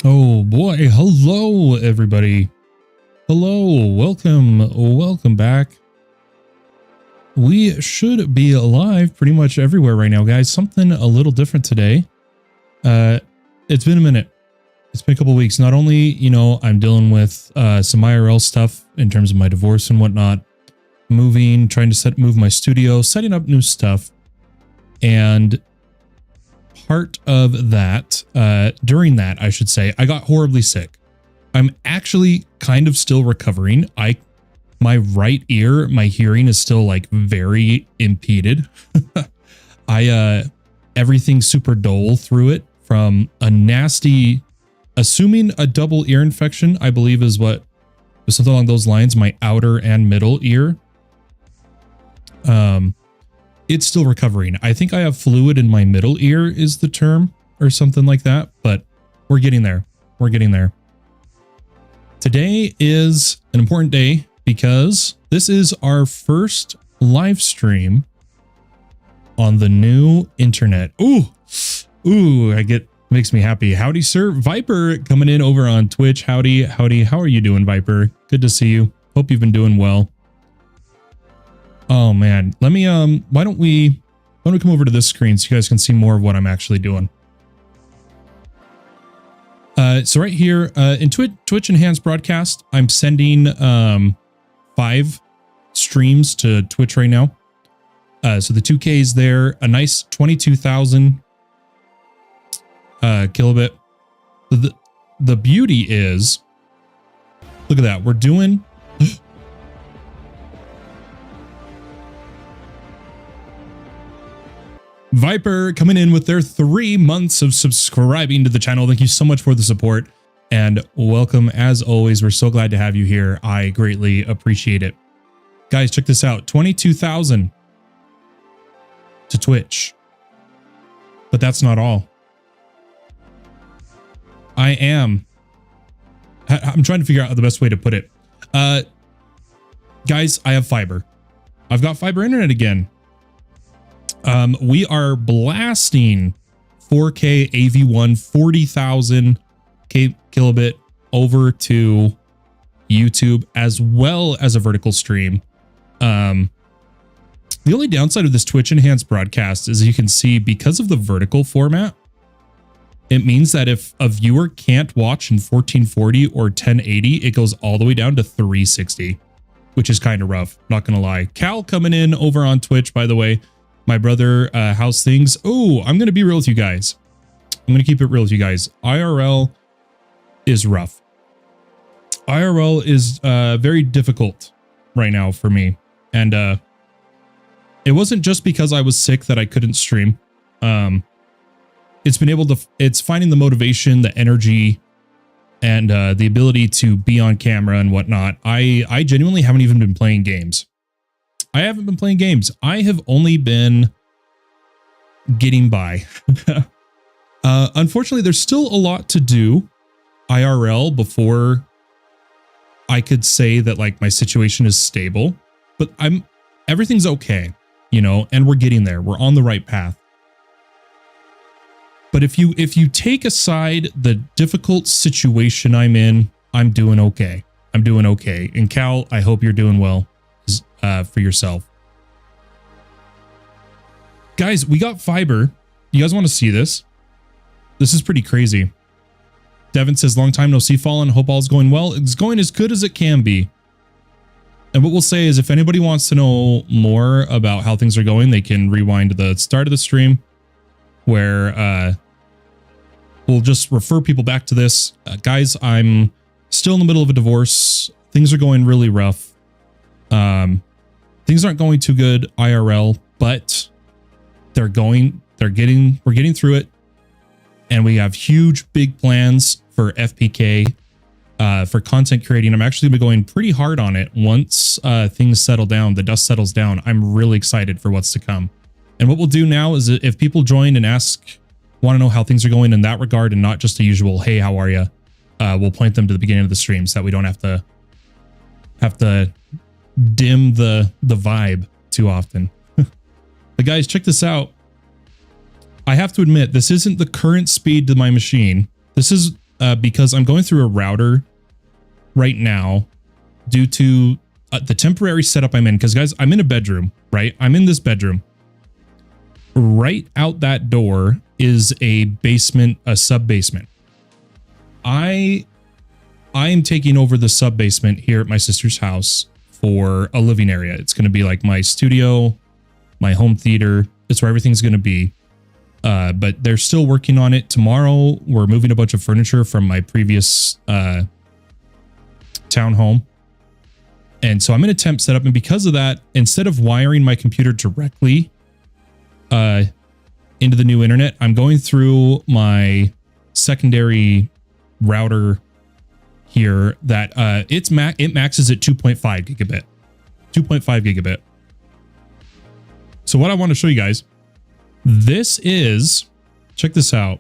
Oh boy, hello everybody. Hello, welcome back. We should be live pretty much everywhere right now, guys. Something a little different today. It's been a minute. It's been a couple weeks. Not only, I'm dealing with some IRL stuff in terms of my divorce and whatnot, moving, trying to move my studio, setting up new stuff. And part of that, during that, I should say, I got horribly sick. I'm actually kind of still recovering. My right ear, my hearing is still like very impeded. Everything's super dull through it from a nasty, assuming a double ear infection, I believe is what was something along those lines, my outer and middle ear. It's still recovering. I think I have fluid in my middle ear is the term or something like that, but we're getting there. We're getting there. Today is an important day because this is our first live stream on the new internet. Makes me happy. Howdy, sir. Viper coming in over on Twitch. Howdy. How are you doing, Viper? Good to see you. Hope you've been doing well. Oh man, let me why don't we come over to this screen so you guys can see more of what I'm actually doing. So right here in Twitch Enhanced Broadcast, I'm sending 5 streams to Twitch right now. So the 2K is there, a nice 22,000 kilobit. The beauty is, look at that, we're doing Viper coming in with their 3 months of subscribing to the channel. Thank you so much for the support and welcome as always. We're so glad to have you here. I greatly appreciate it. Guys, check this out. 22,000 to Twitch. But that's not all. I'm trying to figure out the best way to put it. Guys, I have fiber. I've got fiber internet again. We are blasting 4K AV1 40,000 kilobit over to YouTube as well as a vertical stream. The only downside of this Twitch Enhanced Broadcast is you can see because of the vertical format, it means that if a viewer can't watch in 1440 or 1080, it goes all the way down to 360, which is kind of rough. Not going to lie. Cal coming in over on Twitch, by the way. My brother, how's things? Oh, I'm going to be real with you guys. I'm going to keep it real with you guys. IRL is rough. IRL is very difficult right now for me. And it wasn't just because I was sick that I couldn't stream. It's finding the motivation, the energy, and the ability to be on camera and whatnot. I genuinely haven't even been playing games. I haven't been playing games. I have only been getting by. Unfortunately, there's still a lot to do IRL before I could say that like my situation is stable, but everything's okay, and we're getting there. We're on the right path. But if you take aside the difficult situation I'm in, I'm doing okay. I'm doing okay. And Cal, I hope you're doing well. For yourself. Guys, we got fiber. You guys want to see this? This is pretty crazy. Devin says, long time no see, Fallen. Hope all's going well. It's going as good as it can be. And what we'll say is if anybody wants to know more about how things are going, they can rewind to the start of the stream where we'll just refer people back to this. Guys, I'm still in the middle of a divorce. Things are going really rough. Things aren't going too good IRL, but we're getting through it. And we have huge, big plans for FPK, for content creating. I'm actually going to be going pretty hard on it once, things settle down, the dust settles down. I'm really excited for what's to come. And what we'll do now is if people join and want to know how things are going in that regard and not just the usual, hey, how are you? We'll point them to the beginning of the stream so that we don't have to dim the vibe too often. But guys, check this out. I have to admit, this isn't the current speed to my machine. This is because I'm going through a router right now due to the temporary setup I'm in. Because guys, I'm in a bedroom, right? I'm in this bedroom. Right out that door is a basement, a sub basement. I am taking over the sub basement here at my sister's house for a living area. It's going to be like my studio, my home theater. It's where everything's going to be. But they're still working on it. Tomorrow, we're moving a bunch of furniture from my previous townhome. And so I'm in a temp setup. And because of that, instead of wiring my computer directly into the new internet, I'm going through my secondary router here that it maxes at 2.5 gigabit. 2.5 gigabit. So what I want to show you guys, this is, check this out.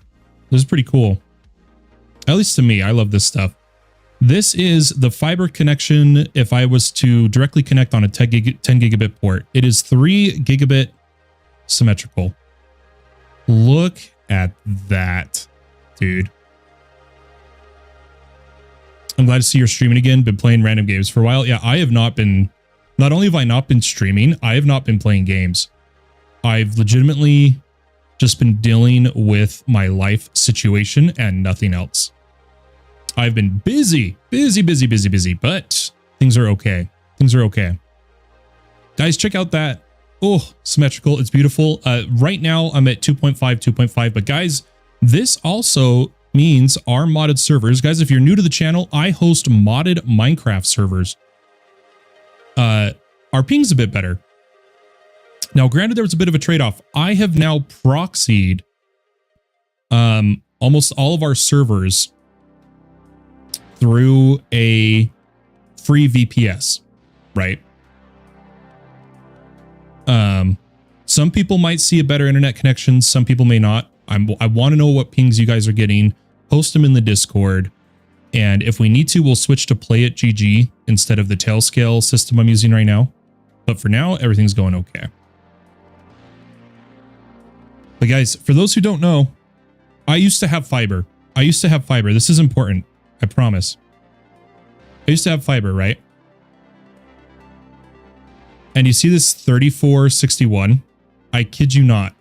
This is pretty cool. At least to me, I love this stuff. This is the fiber connection if I was to directly connect on a 10 gigabit port. It is 3 gigabit symmetrical. Look at that, dude. I'm glad to see you're streaming again. Been playing random games for a while. Yeah, I have not been, not only have I not been streaming, I have not been playing games. I've legitimately just been dealing with my life situation and nothing else. I've been busy, but things are okay. Things are okay. Guys, check out that. Oh, symmetrical. It's beautiful. Right now I'm at 2.5, but guys, this also means our modded servers. Guys, if you're new to the channel, I host modded Minecraft servers. Our ping's a bit better. Now, granted, there was a bit of a trade-off. I have now proxied almost all of our servers through a free VPS, right? Some people might see a better internet connection. Some people may not. I want to know what pings you guys are getting. Post them in the Discord. And if we need to, we'll switch to Play It GG instead of the Tailscale system I'm using right now. But for now, everything's going okay. But guys, for those who don't know, I used to have fiber. This is important. I promise. I used to have fiber, right? And you see this 3461? I kid you not.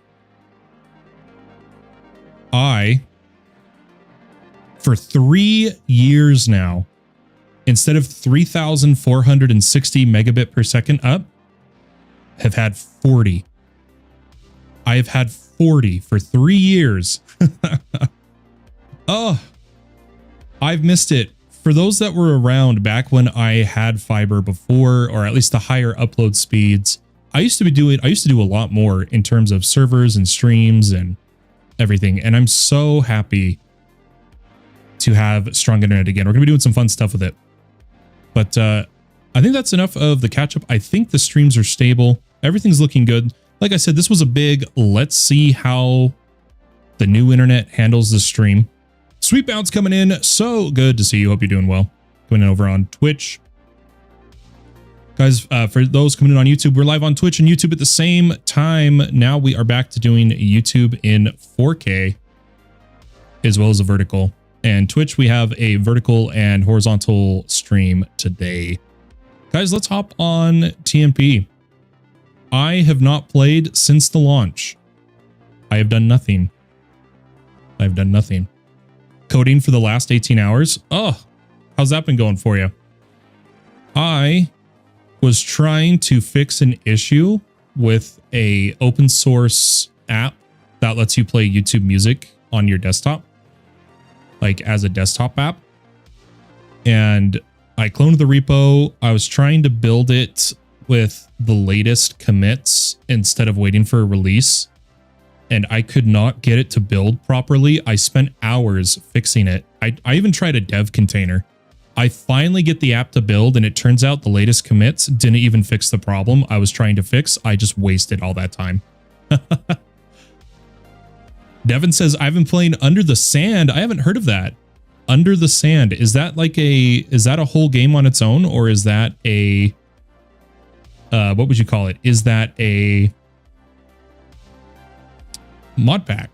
For 3 years now, instead of 3,460 megabit per second up, have had 40. I have had 40 for 3 years. Oh, I've missed it. For those that were around back when I had fiber before, or at least the higher upload speeds, I used to do a lot more in terms of servers and streams and everything. And I'm so happy to have strong internet again. We're gonna be doing some fun stuff with it. But I think that's enough of the catch up. I think the streams are stable. Everything's looking good. Like I said, this was a big, let's see how the new internet handles the stream. Sweet Bounce coming in. So good to see you. Hope you're doing well. Coming in over on Twitch. Guys, for those coming in on YouTube, we're live on Twitch and YouTube at the same time. Now we are back to doing YouTube in 4K as well as a vertical. And Twitch, we have a vertical and horizontal stream today. Guys, let's hop on TMP. I have not played since the launch. I have done nothing. I've done nothing. Coding for the last 18 hours. Oh, how's that been going for you? I was trying to fix an issue with a open source app that lets you play YouTube music on your desktop, like as a desktop app. And I cloned the repo. I was trying to build it with the latest commits instead of waiting for a release. And I could not get it to build properly. I spent hours fixing it. I even tried a dev container. I finally get the app to build, and it turns out the latest commits didn't even fix the problem I was trying to fix. I just wasted all that time. Devin says, I've been playing Under the Sand. I haven't heard of that. Under the Sand. Is that like is that a whole game on its own? Or is that a, what would you call it? Is that a mod pack?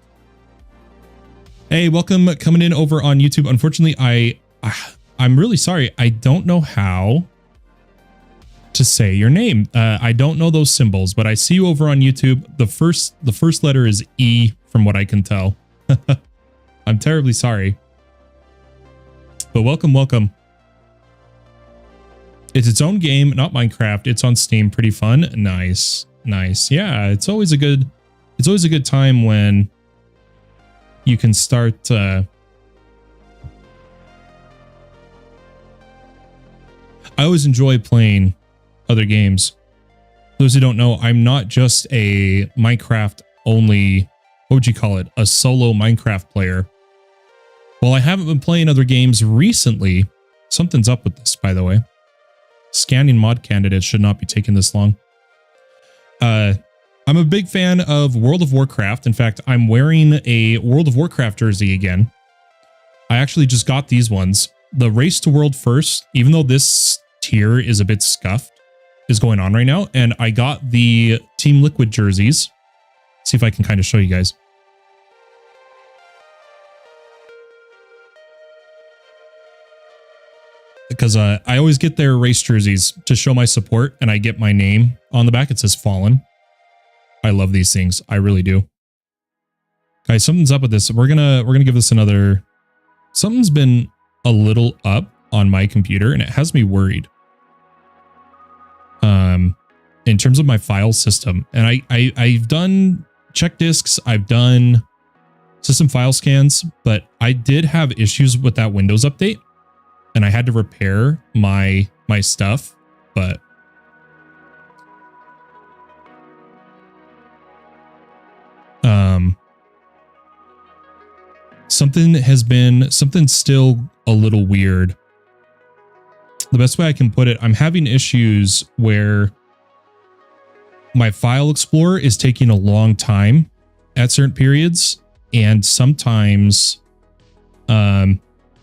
Hey, welcome coming in over on YouTube. Unfortunately, I'm really sorry. I don't know how to say your name. I don't know those symbols, but I see you over on YouTube. The first letter is E from what I can tell. I'm terribly sorry. But welcome, welcome. It's its own game, not Minecraft. It's on Steam. Pretty fun. Nice. Nice. Yeah, it's always a good time when you can start I always enjoy playing other games. Those who don't know, I'm not just a Minecraft only, what would you call it? A solo Minecraft player. Well, I haven't been playing other games recently. Something's up with this, by the way. Scanning mod candidates should not be taking this long. I'm a big fan of World of Warcraft. In fact, I'm wearing a World of Warcraft jersey again. I actually just got these ones. The Race to World First, even though this tier is a bit scuffed, is going on right now. And I got the Team Liquid jerseys. See if I can kind of show you guys. Because I always get their race jerseys to show my support, and I get my name on the back. It says Fallen. I love these things. I really do. Guys, something's up with this. We're gonna give this another. Something's been a little up on my computer, and it has me worried. In terms of my file system, and I've done check disks, I've done system file scans, but I did have issues with that Windows update. And I had to repair my stuff, but something's still a little weird. The best way I can put it, I'm having issues where my file explorer is taking a long time at certain periods, and sometimes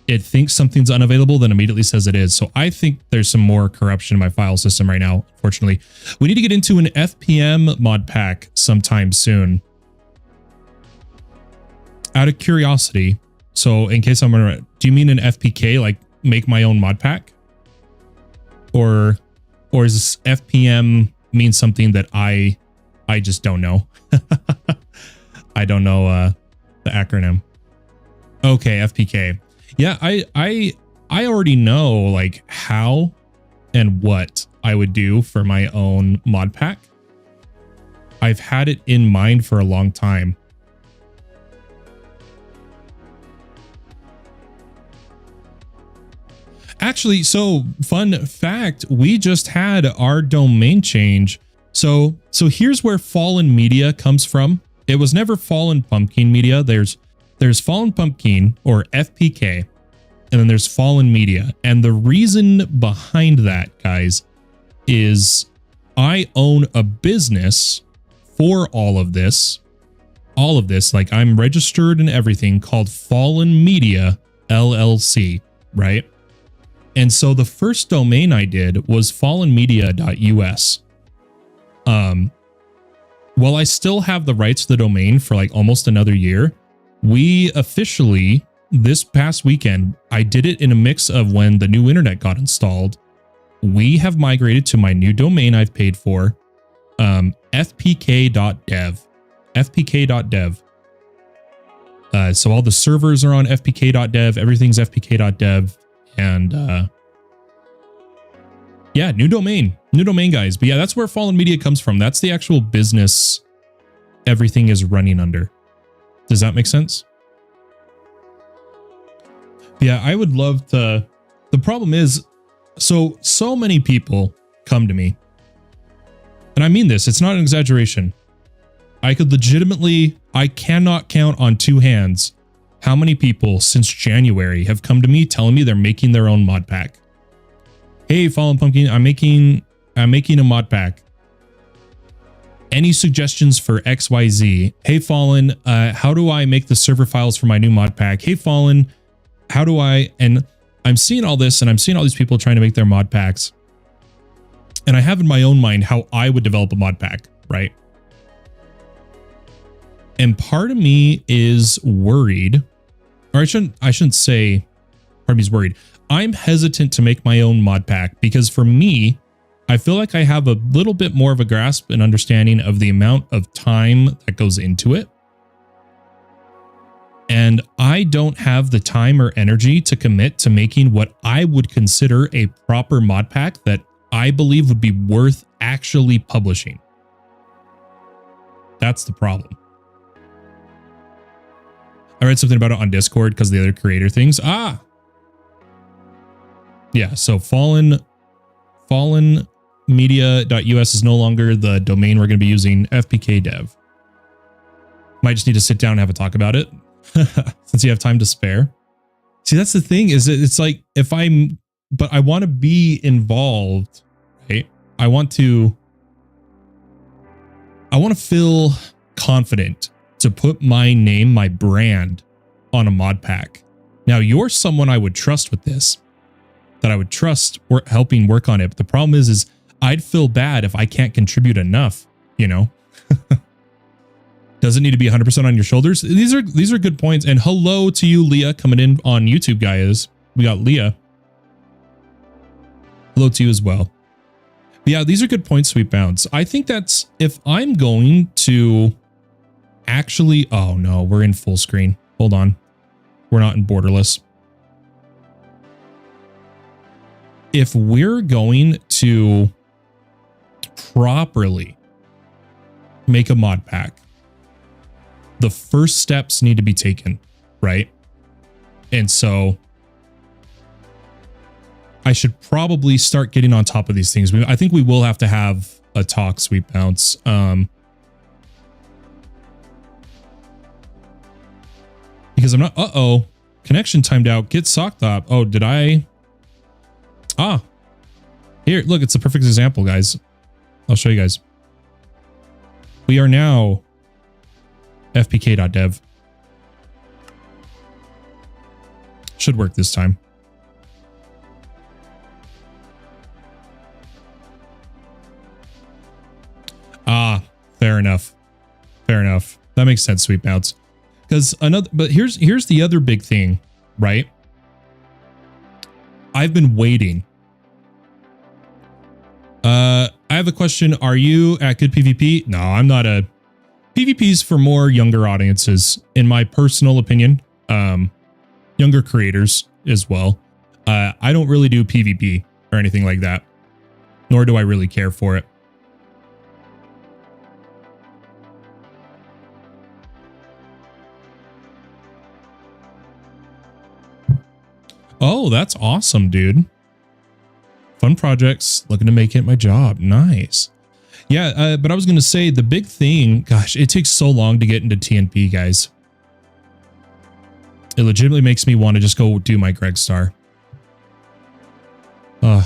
it thinks something's unavailable, then immediately says it is. So I think there's some more corruption in my file system right now, unfortunately. We need to get into an FPM mod pack sometime soon. Out of curiosity, so in case I'm gonna, do you mean an FPK, like make my own mod pack? Or is this FPM mean something that I just don't know? I don't know the acronym. Okay, FPK. Yeah, I already know like how and what I would do for my own mod pack. I've had it in mind for a long time. Actually, so fun fact, we just had our domain change. So here's where Fallen Media comes from. It was never Fallen Pumpkin Media. There's Fallen Pumpkin, or FPK, and then there's Fallen Media. And the reason behind that, guys, is I own a business for all of this, like I'm registered and everything, called Fallen Media LLC, right? And so the first domain I did was fallenmedia.us. While I still have the rights to the domain for like almost another year, we officially, this past weekend, I did it in a mix of when the new internet got installed. We have migrated to my new domain I've paid for, fpk.dev. fpk.dev. So all the servers are on fpk.dev, everything's fpk.dev, and yeah, new domain, guys. But yeah, that's where Fallen Media comes from. That's the actual business everything is running under. Does that make sense? Yeah, I would love to. The problem is, so many people come to me, and I mean this, it's not an exaggeration. I could legitimately, I cannot count on two hands how many people since January have come to me telling me they're making their own mod pack. Hey, Fallen Pumpkin, I'm making a mod pack. Any suggestions for XYZ? Hey, Fallen, how do I make the server files for my new mod pack? Hey, Fallen, how do I... And I'm seeing all this, and I'm seeing all these people trying to make their mod packs. And I have in my own mind how I would develop a mod pack, right? And part of me is worried or I shouldn't say, pardon me, is worried. I'm hesitant to make my own mod pack because for me, I feel like I have a little bit more of a grasp and understanding of the amount of time that goes into it. And I don't have the time or energy to commit to making what I would consider a proper mod pack that I believe would be worth actually publishing. That's the problem. I read something about it on Discord because of the other creator things. Yeah, so fallenmedia.us is no longer the domain we're going to be using, FPK dev. Might just need to sit down and have a talk about it since you have time to spare. See, that's the thing is it's like but I want to be involved, right? I want to feel confident to put my name, my brand on a mod pack. Now you're someone I would trust with this, that I would trust helping work on it. But the problem is I'd feel bad if I can't contribute enough, you know? Does it need to be 100% on your shoulders? These are good points. And hello to you, Leah, coming in on YouTube, guys. We got Leah. Hello to you as well. But yeah, these are good points, Sweet Bounce. I think that's if I'm going to actually, oh no, we're in full screen. Hold on. We're not in borderless. If we're going to properly make a mod pack, the first steps need to be taken, right? And so I should probably start getting on top of these things. I think we will have to have a talk, Sweet Bounce. Because I'm not, connection timed out. Get socked up. Oh, did I? Here, look, it's a perfect example, guys. I'll show you guys. We are now fpk.dev. Should work this time. Fair enough. Fair enough. That makes sense, Sweet Bounce. But here's the other big thing, right? I've been waiting. I have a question. Are you at Good PvP? No, I'm not a PvP's for more younger audiences, in my personal opinion. Younger creators as well. I don't really do PvP or anything like that, nor do I really care for it. Oh, that's awesome, dude. Fun projects, looking to make it my job. Nice. Yeah, but I was going to say the big thing, gosh, it takes so long to get into TNP, guys. It legitimately makes me want to just go do my Greg Star. The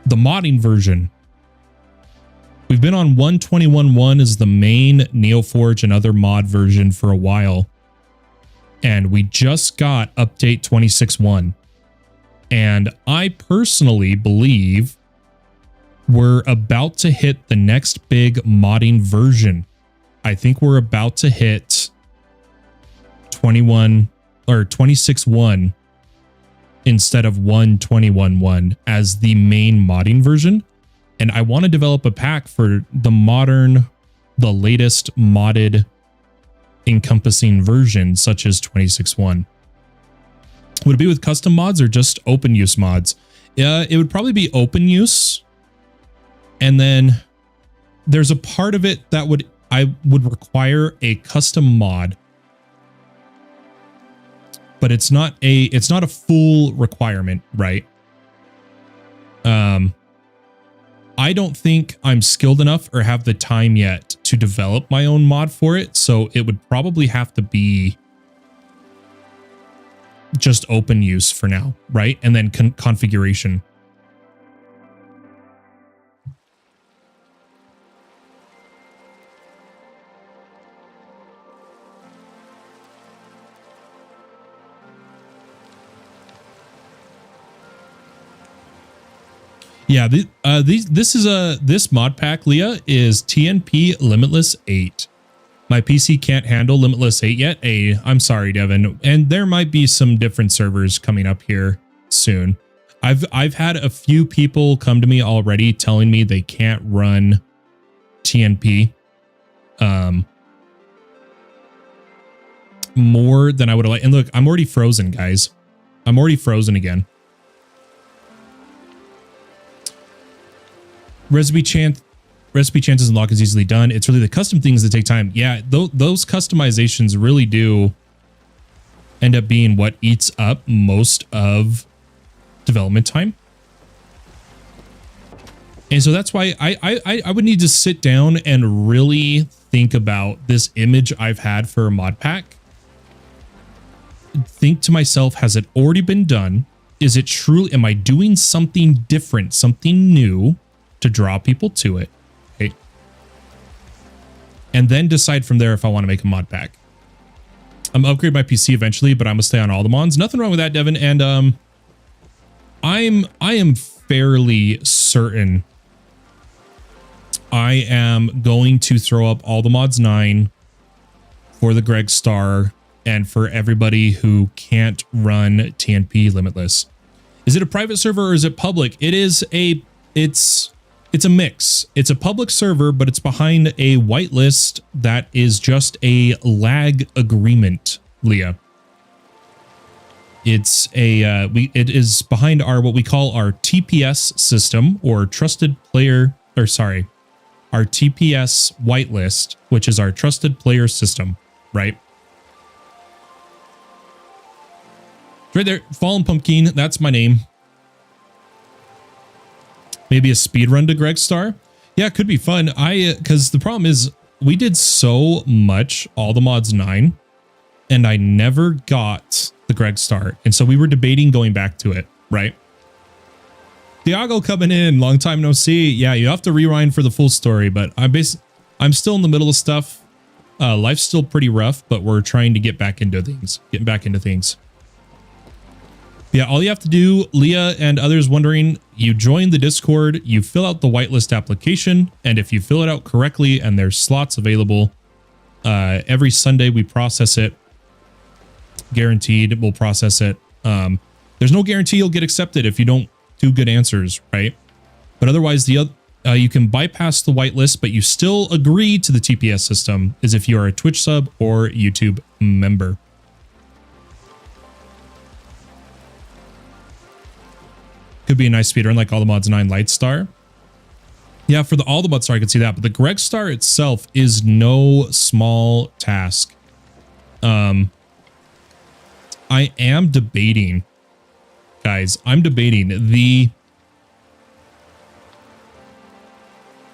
modding version. We've been on 121.1 as the main Neoforge and other mod version for a while. And we just got update 26.1. And I personally believe we're about to hit the next big modding version. I think we're about to hit 21 or 26.1 instead of 121.1 as the main modding version. And I want to develop a pack for the latest modded encompassing version, such as 26.1. Would it be with custom mods or just open use mods? It would probably be open use. And then there's a part of it that I would require a custom mod. But it's not a full requirement, right? I don't think I'm skilled enough or have the time yet to develop my own mod for it. So it would probably have to be just open use for now, right? And then configuration. Yeah, this mod pack, Leah, is TNP Limitless 8. My PC can't handle Limitless 8 yet. I'm sorry, Devin. And there might be some different servers coming up here soon. I've had a few people come to me already telling me they can't run TNP more than I would like. And look, I'm already frozen, guys. I'm already frozen again. Recipe chances unlock is easily done. It's really the custom things that take time. Yeah, those customizations really do end up being what eats up most of development time. And so that's why I would need to sit down and really think about this image I've had for a mod pack. Think to myself, has it already been done? Is it truly, am I doing something different, something new to draw people to it? Okay. And then decide from there if I want to make a mod pack. I'm gonna upgrade my PC eventually, but I'm gonna stay on all the mods. Nothing wrong with that, Devin. And I am fairly certain I am going to throw up all the mods 9 for the Greg Star and for everybody who can't run TNP Limitless. Is it a private server or is it public? It's a mix. It's a public server, but it's behind a whitelist that is just a lag agreement, Leah. It's it is behind our what we call our TPS system, or trusted player, or sorry, our TPS whitelist, which is our trusted player system, right? Right there, Fallen Pumpkin, that's my name. Maybe a speed run to Greg Star. Yeah, it could be fun. Because the problem is we did so much all the mods 9 and I never got the Greg Star. And so we were debating going back to it, right? Diago coming in, long time no see. Yeah, you have to rewind for the full story, but I'm still in the middle of stuff. Life's still pretty rough, but we're trying to get back into things, getting back into things. Yeah, all you have to do, Leah and others wondering, you join the Discord, you fill out the whitelist application, and if you fill it out correctly and there's slots available, every Sunday we process it. Guaranteed, we'll process it. There's no guarantee you'll get accepted if you don't do good answers, right? But otherwise, you can bypass the whitelist, but you still agree to the TPS system, as if you are a Twitch sub or YouTube member. Could be a nice speedrun like all the mods 9 Light Star. Yeah, for all the mods Star, I could see that. But the Greg Star itself is no small task. I am debating, guys. I'm debating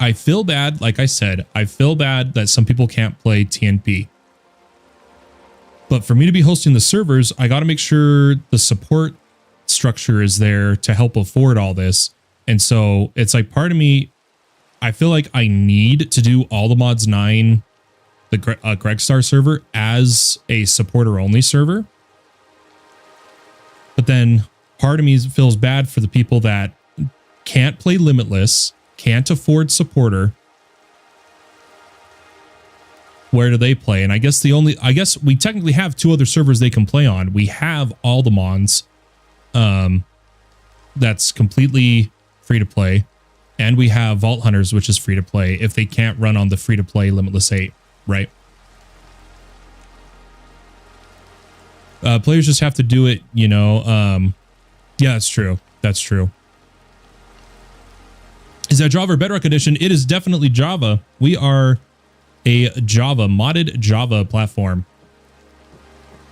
I feel bad, like I said, I feel bad that some people can't play TNP. But for me to be hosting the servers, I got to make sure the support structure is there to help afford all this. And so it's like part of me, I feel like I need to do all the mods 9, the Greg Star server, as a supporter only server. But then part of me feels bad for the people that can't play Limitless, can't afford supporter. Where do they play? And I guess we technically have 2 other servers they can play on. We have all the mods, that's completely free to play, and we have Vault Hunters, which is free to play if they can't run on the free to play Limitless 8, right? Players just have to do it, you know. Yeah, that's true. That's true. Is that Java or Bedrock Edition? It is definitely Java. We are a modded Java platform.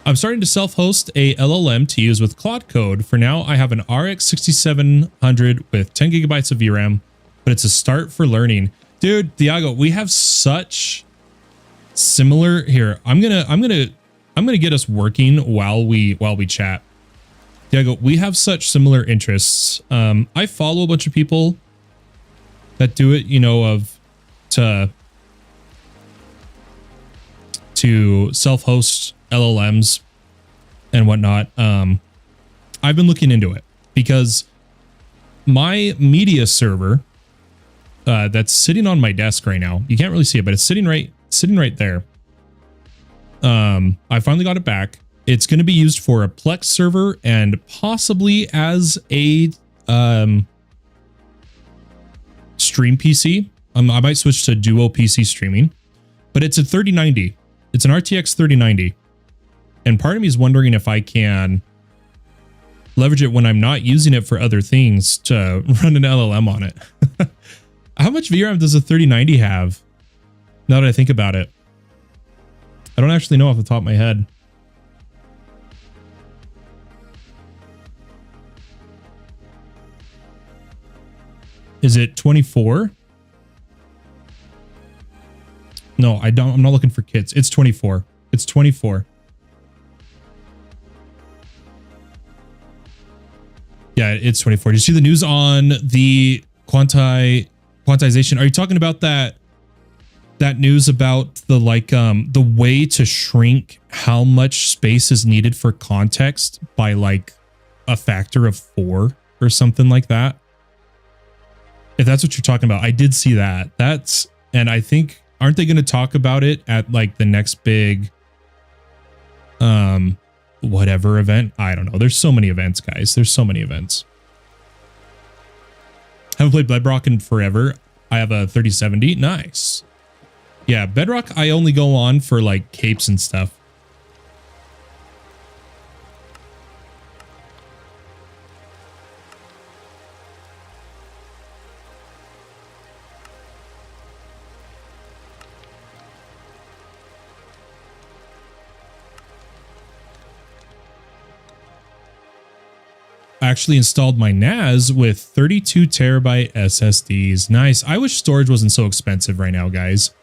I'm starting to self-host a LLM to use with Claude Code. For now, I have an RX 6700 with 10 gigabytes of VRAM, but it's a start for learning. Dude, Diago, we have such similar here. I'm gonna get us working while we chat. Diago, we have such similar interests. I follow a bunch of people that do it, you know, to self-host LLMs and whatnot. I've been looking into it because my media server that's sitting on my desk right now, you can't really see it, but it's sitting right there. I finally got it back. It's going to be used for a Plex server and possibly as a stream PC. I might switch to Duo PC streaming, but it's a 3090. It's an RTX 3090. And part of me is wondering if I can leverage it when I'm not using it for other things to run an LLM on it. How much VRAM does a 3090 have? Now that I think about it, I don't actually know off the top of my head. Is it 24? No, I don't. I'm not looking for kits. It's 24. It's 24. Yeah, it's 24. Did you see the news on the quantization? Are you talking about that news about the the way to shrink how much space is needed for context by like a factor of 4 or something like that? If that's what you're talking about, I did see that. And I think, aren't they going to talk about it at like the next big whatever event? I don't know. There's so many events, guys. There's so many events. Haven't played Bedrock in forever. I have a 3070. Nice. Yeah, Bedrock I only go on for like capes and stuff. I actually installed my NAS with 32 terabyte SSDs. Nice. I wish storage wasn't so expensive right now, guys.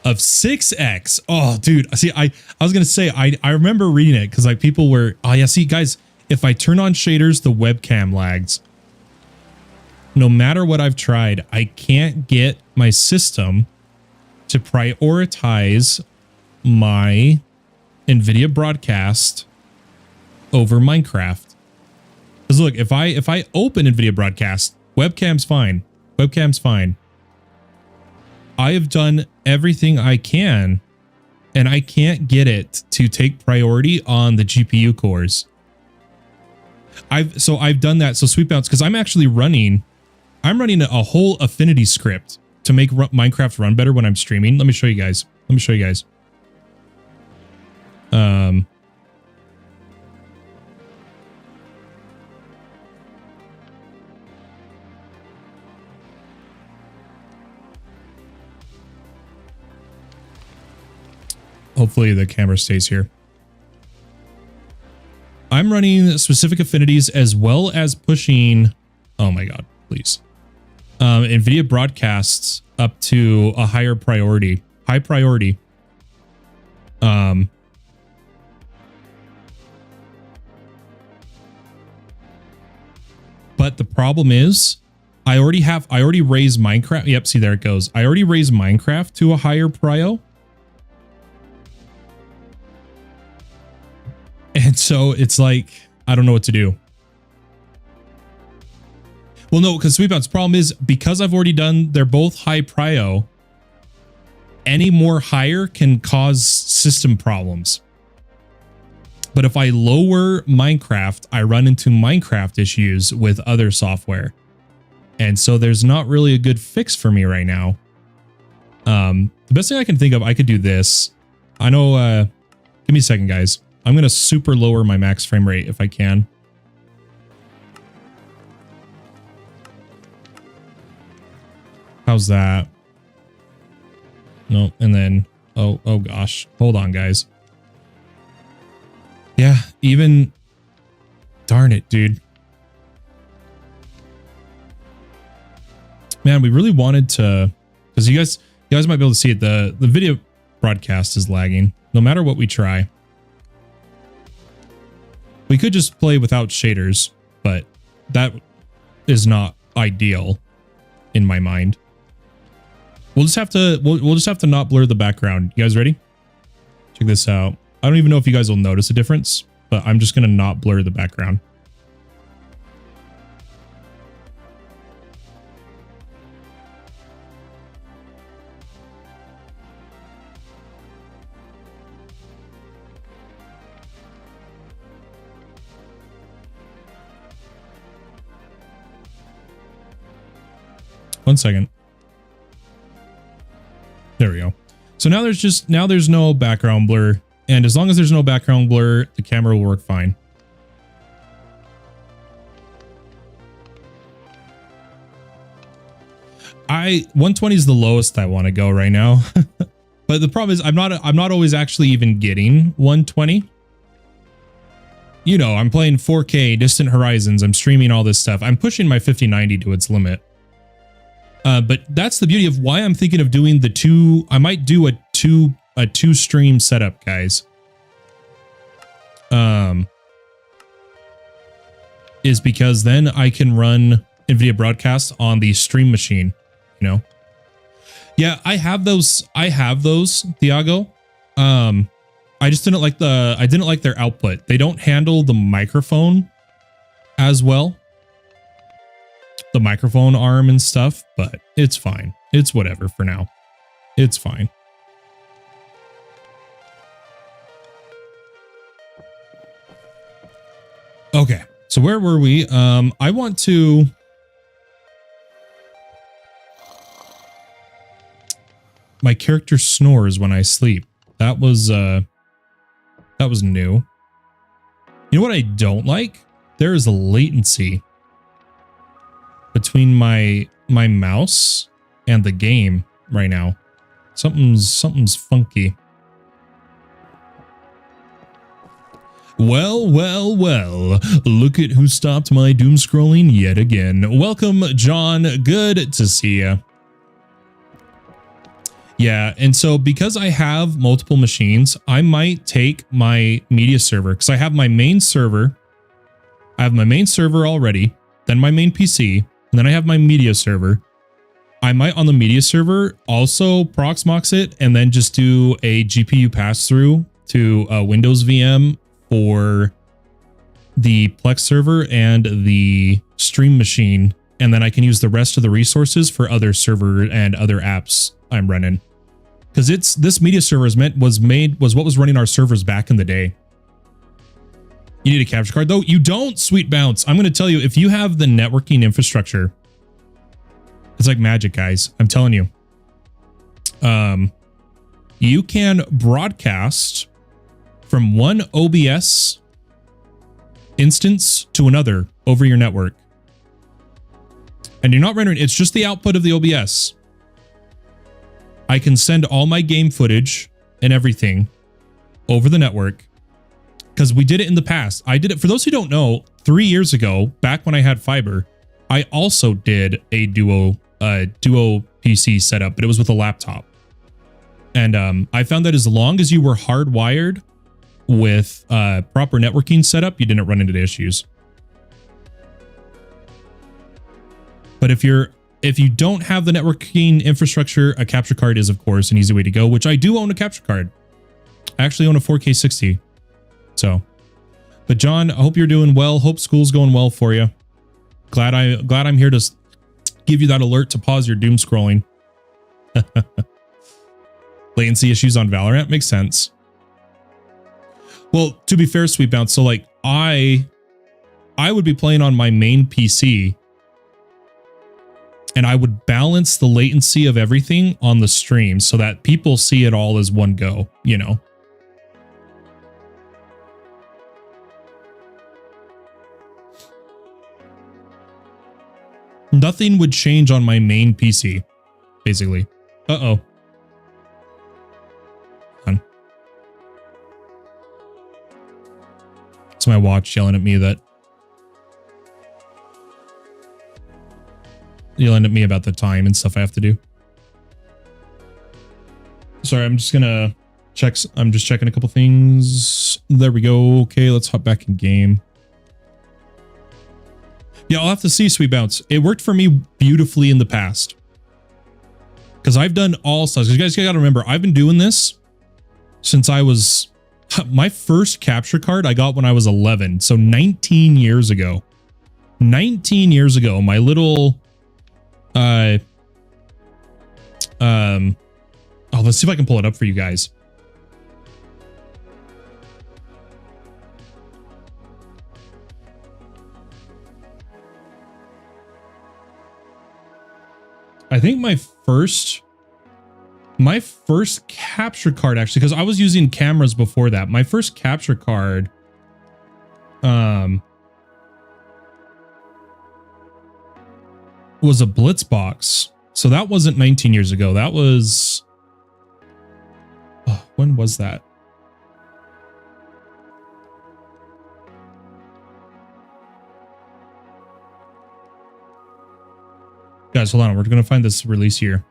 Of 6x. Oh, dude. See, I was going to say, I remember reading it because like people were, oh yeah, see guys, if I turn on shaders, the webcam lags. No matter what I've tried, I can't get my system to prioritize my NVIDIA broadcast over Minecraft. Because look, if I open NVIDIA broadcast, webcam's fine. Webcam's fine. I have done everything I can, and I can't get it to take priority on the GPU cores. I've done that. So sweep bounce, because I'm running a whole Affinity script to make Minecraft run better when I'm streaming. Let me show you guys. Hopefully the camera stays here. I'm running specific affinities as well as pushing, oh my God, please. NVIDIA broadcasts up to a high priority. But the problem is I already raised Minecraft. Yep. See, there it goes. I already raised Minecraft to a higher prio. And so it's like, I don't know what to do. Well, no, because Sweetbounce problem is because I've already done, they're both high prio. Any more higher can cause system problems. But if I lower Minecraft, I run into Minecraft issues with other software. And so there's not really a good fix for me right now. The best thing I can think of, I could do this. I know, give me a second, guys. I'm going to super lower my max frame rate if I can. How's that? No, and then, oh gosh. Hold on, guys. Yeah, even, darn it, dude. Man, we really wanted to, because you guys might be able to see it. The video broadcast is lagging no matter what we try. We could just play without shaders, but that is not ideal in my mind. We'll just have to not blur the background. You guys ready? Check this out. I don't even know if you guys will notice a difference, but I'm just going to not blur the background. 1 second. There we go. So now there's no background blur. And as long as there's no background blur, the camera will work fine. I 120 is the lowest I want to go right now. But the problem is I'm not always actually even getting 120. You know, I'm playing 4K Distant Horizons. I'm streaming all this stuff. I'm pushing my 5090 to its limit. But that's the beauty of why I'm thinking of doing the two. I might do a two stream setup, guys. Is because then I can run NVIDIA Broadcast on the stream machine, you know? Yeah, I have those, Thiago. I just didn't like their output. They don't handle the microphone as well. The microphone arm and stuff, but it's fine. It's whatever for now. It's fine. Okay, so where were we? I want to... My character snores when I sleep. That was new. You know what I don't like? There is a latency between my mouse and the game right now. Something's funky. Well, look at who stopped my doom scrolling yet again. Welcome, John. Good to see you. Yeah, and so because I have multiple machines, I might take my media server, because I have my main server. I have my main server already, then my main PC, and then I have my media server. I might on the media server also Proxmox it and then just do a GPU pass-through to a Windows VM for the Plex server and the stream machine, and then I can use the rest of the resources for other server and other apps I'm running. Because this media server was what was running our servers back in the day. You need a capture card though? You don't, Sweet Bounce. I'm going to tell you, if you have the networking infrastructure, it's like magic, guys. I'm telling you. You can broadcast from one OBS instance to another over your network. And you're not rendering, it's just the output of the OBS. I can send all my game footage and everything over the network because we did it in the past. I did it, for those who don't know, 3 years ago, back when I had fiber, I also did a duo PC setup, but it was with a laptop. And I found that as long as you were hardwired with proper networking setup, you didn't run into issues. But if you don't have the networking infrastructure, a capture card is, of course, an easy way to go, which I do own a capture card. I actually own a 4K 60. So, but John, I hope you're doing well. Hope school's going well for you. Glad I'm here to give you that alert to pause your doom scrolling. Latency issues on Valorant makes sense. Well, to be fair, Sweet Bounce, so like I would be playing on my main PC, and I would balance the latency of everything on the stream so that people see it all as one go, you know? Nothing would change on my main PC, basically. Uh-oh. It's my watch yelling at me about the time and stuff I have to do. Sorry, I'm just gonna check. I'm just checking a couple things. There we go. Okay, let's hop back in game. Yeah, I'll have to see, Sweet Bounce. It worked for me beautifully in the past. Because I've done all styles. You guys gotta remember, I've been doing this since I was... My first capture card I got when I was 11. So 19 years ago. 19 years ago, my little... Oh, let's see if I can pull it up for you guys. I think my first capture card, actually, because I was using cameras before that. My first capture card was a Blitzbox. So that wasn't 19 years ago. That was, oh, when was that? Guys, hold on. We're going to find this release here.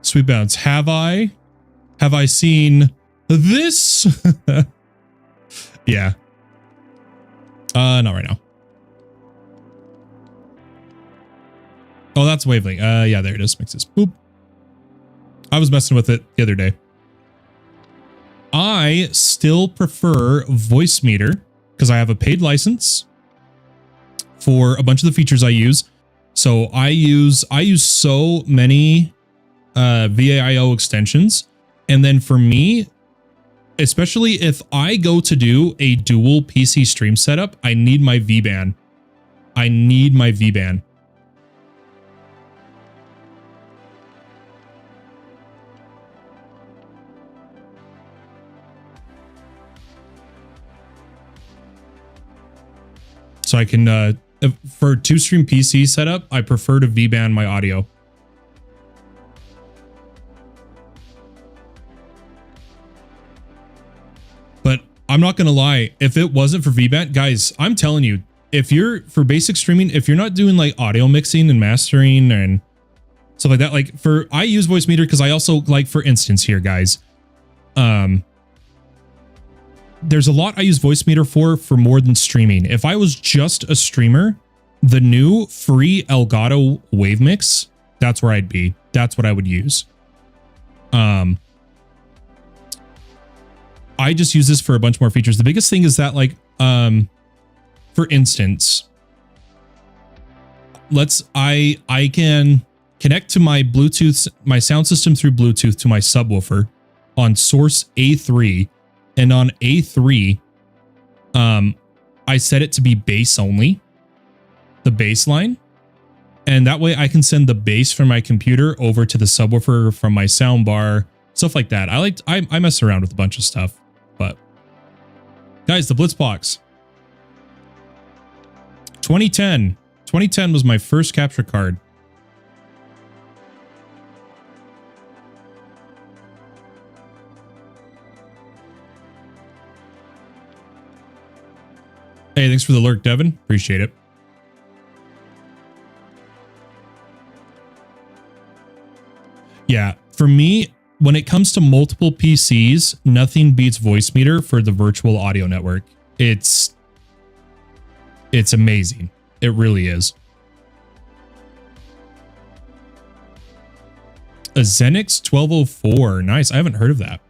Sweet bounce. Have I seen this? Yeah. Not right now. Oh, that's Wavelength. Yeah, there it is. Makes this boop. I was messing with it the other day. I still prefer Voicemeeter because I have a paid license for a bunch of the features I use. So I use so many VAIO extensions. And then for me, especially if I go to do a dual PC stream setup, I need my VBAN. I need my VBAN. So I can, for 2-stream PC setup, I prefer to VBAN my audio. But I'm not going to lie, if it wasn't for VBAN, guys, I'm telling you, if you're, for basic streaming, if you're not doing like audio mixing and mastering and stuff like that, like I use Voicemeeter because I also, like, for instance here, guys, there's a lot I use Voicemeeter for more than streaming. If I was just a streamer, the new free Elgato Wave Mix, that's where I'd be. That's what I would use. I just use this for a bunch more features. The biggest thing is that, like, for instance, I can connect to my Bluetooth, my sound system through Bluetooth to my subwoofer on source A3. And on A3, I set it to be bass only, the bass line. And that way I can send the bass from my computer over to the subwoofer from my sound bar, stuff like that. I mess around with a bunch of stuff, but guys, the Blitzbox. 2010 was my first capture card. Hey, thanks for the lurk, Devin. Appreciate it. Yeah, for me, when it comes to multiple PCs, nothing beats Voicemeeter for the virtual audio network. It's amazing. It really is. A Xenix 1204. Nice. I haven't heard of that.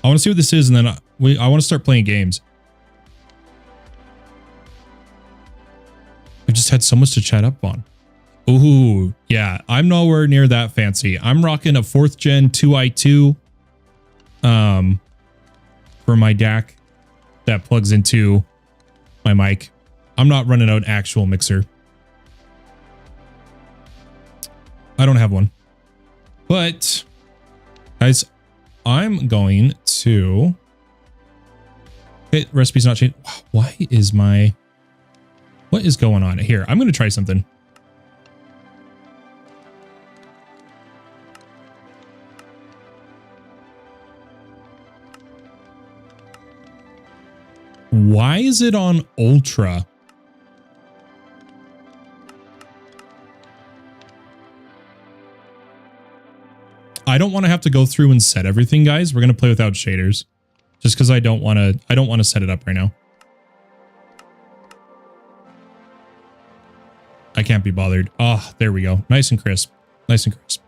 I want to see what this is, and then I want to start playing games. I've just had so much to chat up on. Ooh, yeah. I'm nowhere near that fancy. I'm rocking a 4th gen 2i2 for my DAC that plugs into my mic. I'm not running out an actual mixer. I don't have one. But, guys, I'm going to... Okay, recipe's not changed. Why is my... What is going on here? I'm going to try something. Why is it on Ultra? I don't want to have to go through and set everything, guys. We're going to play without shaders just because I don't want to set it up right now. I can't be bothered. Oh, there we go. Nice and crisp. Nice and crisp.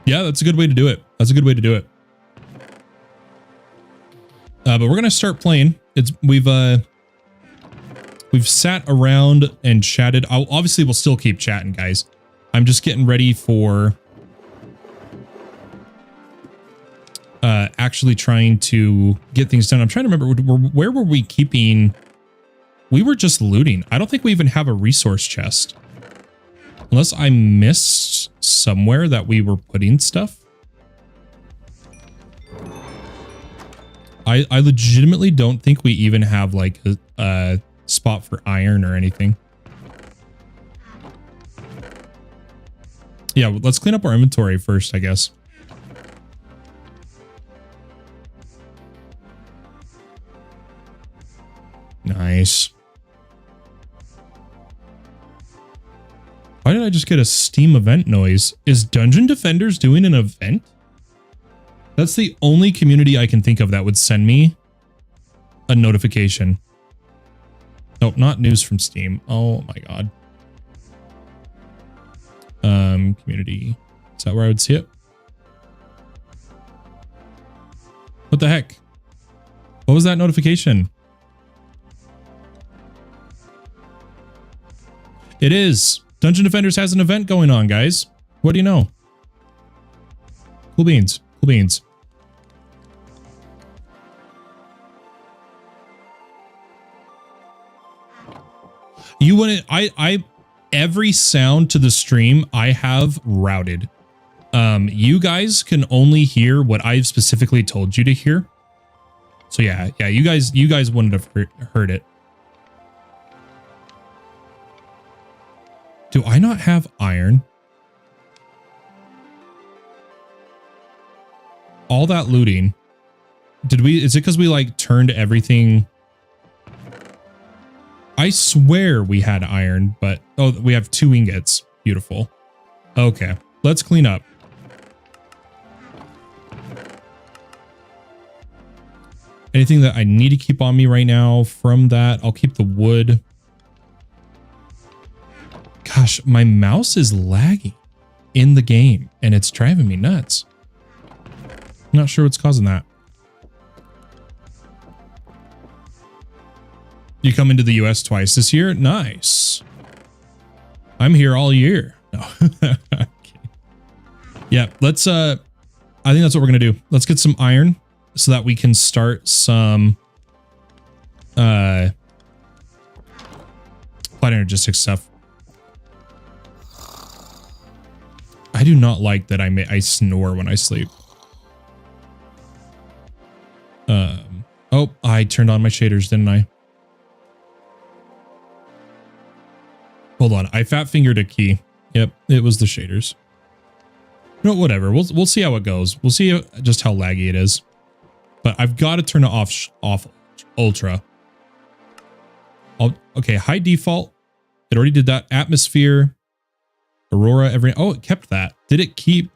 Yeah, that's a good way to do it. That's a good way to do it. But we're going to start playing. We've We've sat around and chatted. Obviously, we'll still keep chatting, guys. I'm just getting ready for actually trying to get things done. I'm trying to remember, where were we keeping? We were just looting. I don't think we even have a resource chest. Unless I missed somewhere that we were putting stuff. I legitimately don't think we even have like a spot for iron or anything. Yeah, let's clean up our inventory first, I guess. Nice. Why did I just get a Steam event noise? Is Dungeon Defenders doing an event? That's the only community I can think of that would send me a notification. Nope, not news from Steam. Oh my god. Community. Is that where I would see it? What the heck? What was that notification? It is. Dungeon Defenders has an event going on, guys. What do you know? Cool beans. Cool beans. You wouldn't, every sound to the stream I have routed. You guys can only hear what I've specifically told you to hear. So yeah, you guys wouldn't have heard it. Do I not have iron? All that looting. Is it because we like turned everything? I swear we had iron, but oh, we have 2 ingots. Beautiful. Okay, let's clean up. Anything that I need to keep on me right now from that, I'll keep the wood. Gosh, my mouse is lagging in the game and it's driving me nuts. I'm not sure what's causing that. You come into the US twice this year? Nice. I'm here all year. No. Okay. Yeah, let's I think that's what we're gonna do. Let's get some iron so that we can start some Applied Energistics stuff. I do not like that I snore when I sleep. Oh, I turned on my shaders, didn't I? Hold on, I fat fingered a key. Yep, it was the shaders. No, whatever. We'll see how it goes. We'll see just how laggy it is. But I've got to turn it off ultra. Okay, high default. It already did that. Atmosphere. Aurora, oh, it kept that. Did it keep?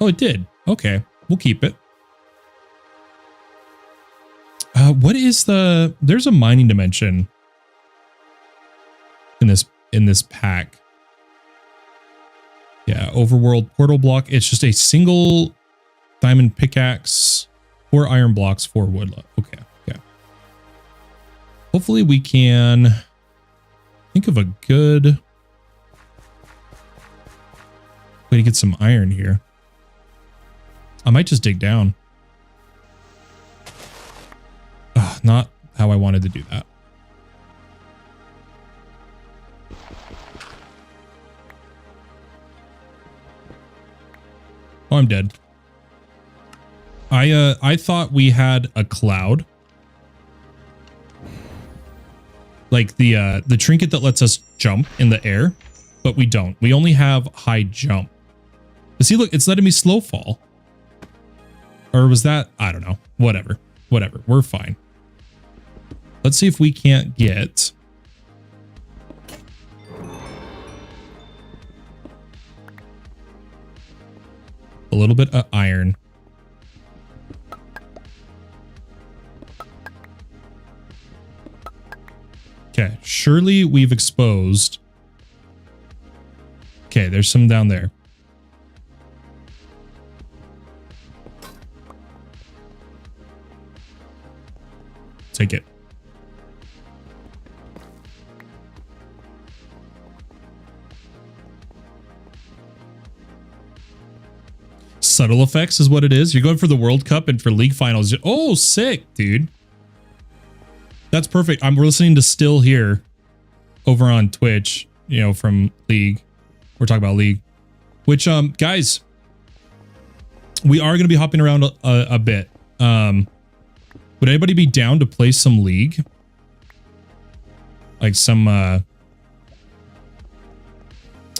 Oh, it did. Okay, we'll keep it. What is there's a mining dimension in this pack. Yeah, overworld portal block. It's just a single diamond pickaxe, 4 iron blocks, 4 wood. Okay, yeah. Hopefully we can think of a good way to get some iron here. I might just dig down. Not how I wanted to do that. Oh, I'm dead. I thought we had a cloud. Like the trinket that lets us jump in the air, but we don't. We only have high jump. But see, look, it's letting me slow fall. Or was that? I don't know. Whatever. Whatever. We're fine. Let's see if we can't get a little bit of iron. Okay, surely we've exposed. Okay, there's some down there. Take it. Subtle effects is what it is. You're going for the World Cup and for League Finals. Oh, sick, dude. That's perfect. We're listening to Still Here over on Twitch, you know, from League. We're talking about League. Which, guys, we are going to be hopping around a bit. Would anybody be down to play some League? Like some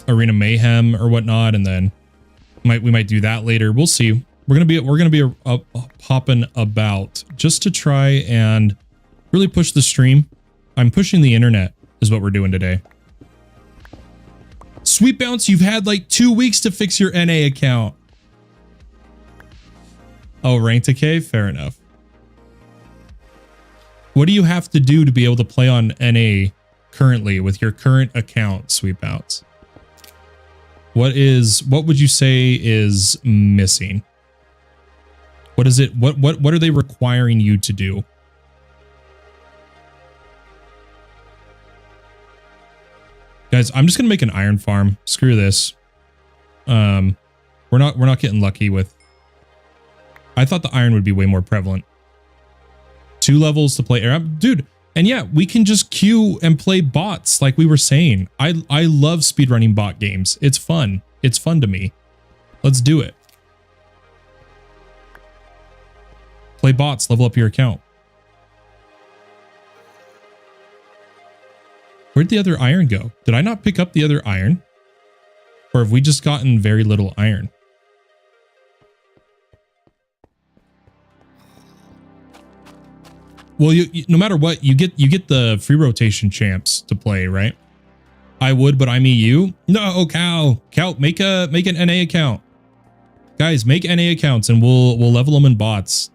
Arena Mayhem or whatnot, and then we might do that later. We'll see. We're gonna be popping about just to try and really push the stream. I'm pushing the internet is what we're doing today. Sweet Bounce, you've had like 2 weeks to fix your NA account. Oh, rank decay? Fair enough. What do you have to do to be able to play on NA currently with your current account, Sweet Bounce? What would you say is missing? What is it? What are they requiring you to do? Guys, I'm just gonna make an iron farm. Screw this. We're not getting lucky with. I thought the iron would be way more prevalent. 2 levels to play air, dude. And yeah, we can just queue and play bots like we were saying. I love speedrunning bot games. It's fun. It's fun to me. Let's do it. Play bots, level up your account. Where'd the other iron go? Did I not pick up the other iron? Or have we just gotten very little iron? Well, no matter what, you get the free rotation champs to play, right? I would, but I'm EU. No, Cal, make an NA account. Guys, make NA accounts and we'll level them in bots.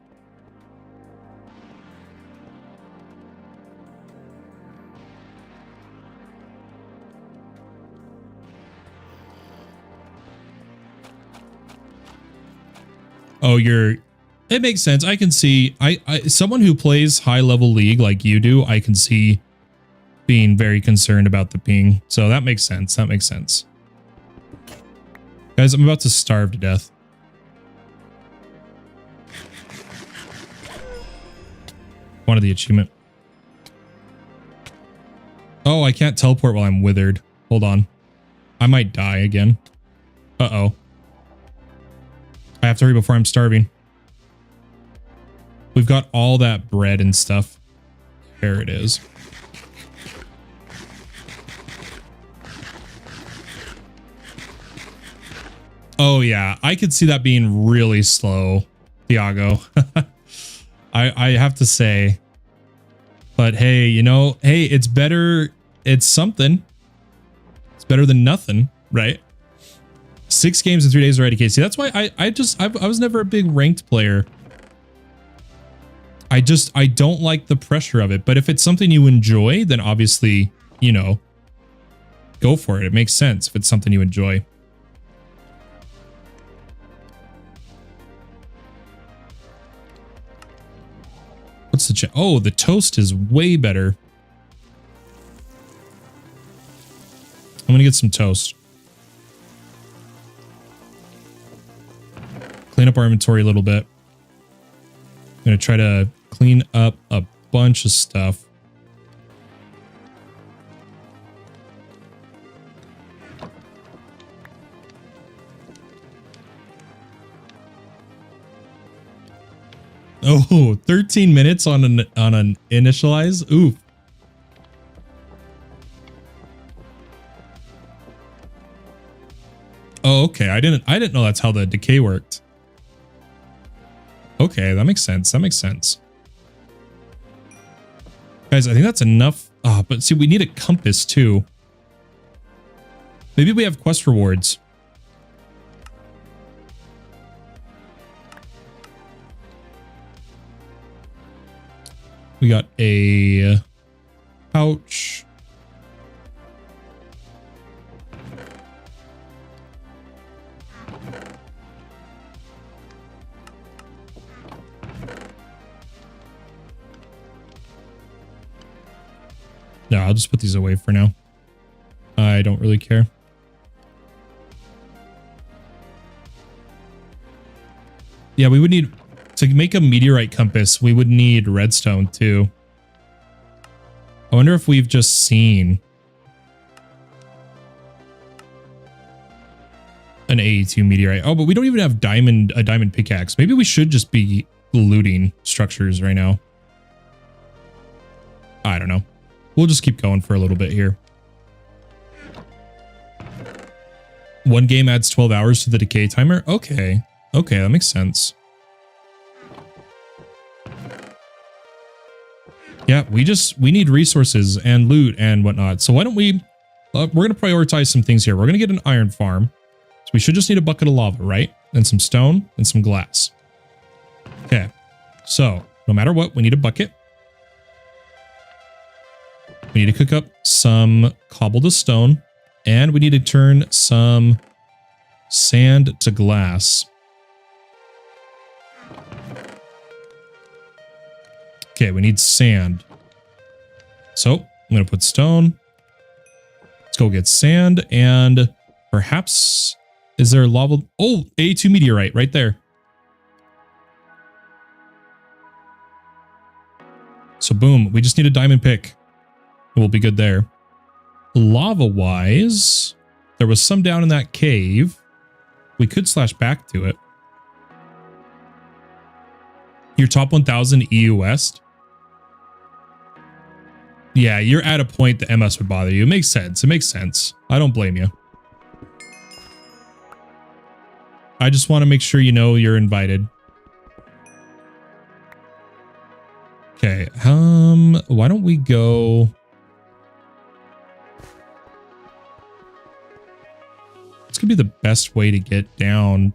Oh, it makes sense. I can see someone who plays high level League like you do, I can see being very concerned about the ping. So that makes sense. That makes sense. Guys, I'm about to starve to death. Wanted the achievement. Oh, I can't teleport while I'm withered. Hold on. I might die again. Uh-oh. I have to hurry before I'm starving. We've got all that bread and stuff. There it is. Oh yeah, I could see that being really slow, Thiago. I have to say. But hey, you know, hey, it's better. It's something. It's better than nothing, right? 6 games in 3 days already, Casey. That's why I was never a big ranked player. I don't like the pressure of it. But if it's something you enjoy, then obviously, you know, go for it. It makes sense if it's something you enjoy. What's the chat? Oh, the toast is way better. I'm gonna get some toast. Clean up our inventory a little bit. I'm gonna try to clean up a bunch of stuff. Oh, 13 minutes on an initialize. Oof. Oh, okay. I didn't know that's how the decay worked. Okay, that makes sense. That makes sense. Guys, I think that's enough. Ah, but see, we need a compass too. Maybe we have quest rewards. We got a pouch. No, I'll just put these away for now. I don't really care. Yeah, we would need to make a meteorite compass. We would need redstone too. I wonder if we've just seen an AE2 meteorite. Oh, but we don't even have a diamond pickaxe. Maybe we should just be looting structures right now. I don't know. We'll just keep going for a little bit here. One game adds 12 hours to the decay timer. Okay. Okay, that makes sense. Yeah, we need resources and loot and whatnot. So why don't we, we're going to prioritize some things here. We're going to get an iron farm. So we should just need a bucket of lava, right? And some stone and some glass. Okay. So no matter what, we need a bucket. We need to cook up some cobble to stone, and we need to turn some sand to glass. Okay, we need sand. So I'm going to put stone. Let's go get sand, and perhaps, is there lava? Oh, A2 meteorite right there. So boom, we just need a diamond pick. We'll be good there. Lava-wise, there was some down in that cave. We could slash back to it. Your top 1000 EU West. Yeah, you're at a point that MS would bother you. It makes sense. It makes sense. I don't blame you. I just want to make sure you know you're invited. Okay, why don't we go... This could be the best way to get down.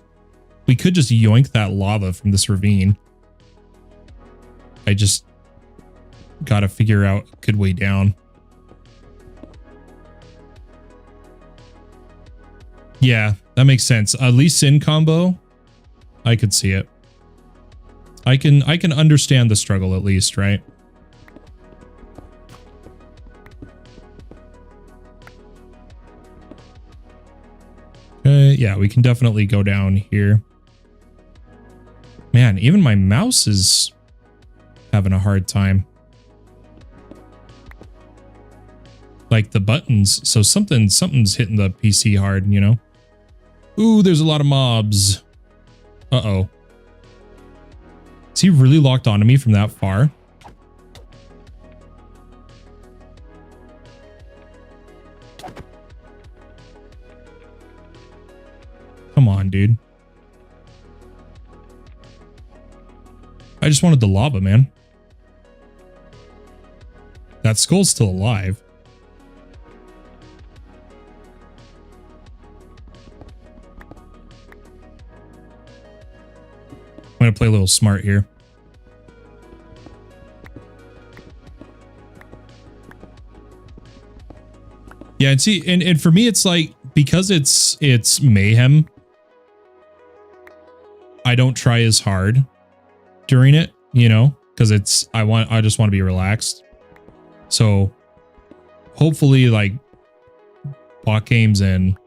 We could just yoink that lava from this ravine. I just gotta figure out a good way down. Yeah, that makes sense. Lee Sin combo, I could see it. I can understand the struggle at least, right? Yeah, we can definitely go down here. Man, even my mouse is having a hard time. Like the buttons, so something's hitting the PC hard, you know? Ooh, there's a lot of mobs. Uh-oh. Is he really locked onto me from that far? Come on, dude. I just wanted the lava, man. That skull's still alive. I'm going to play a little smart here. Yeah, and see, and for me, it's like, because it's mayhem, I don't try as hard during it, you know, because I just want to be relaxed. So hopefully like bot games and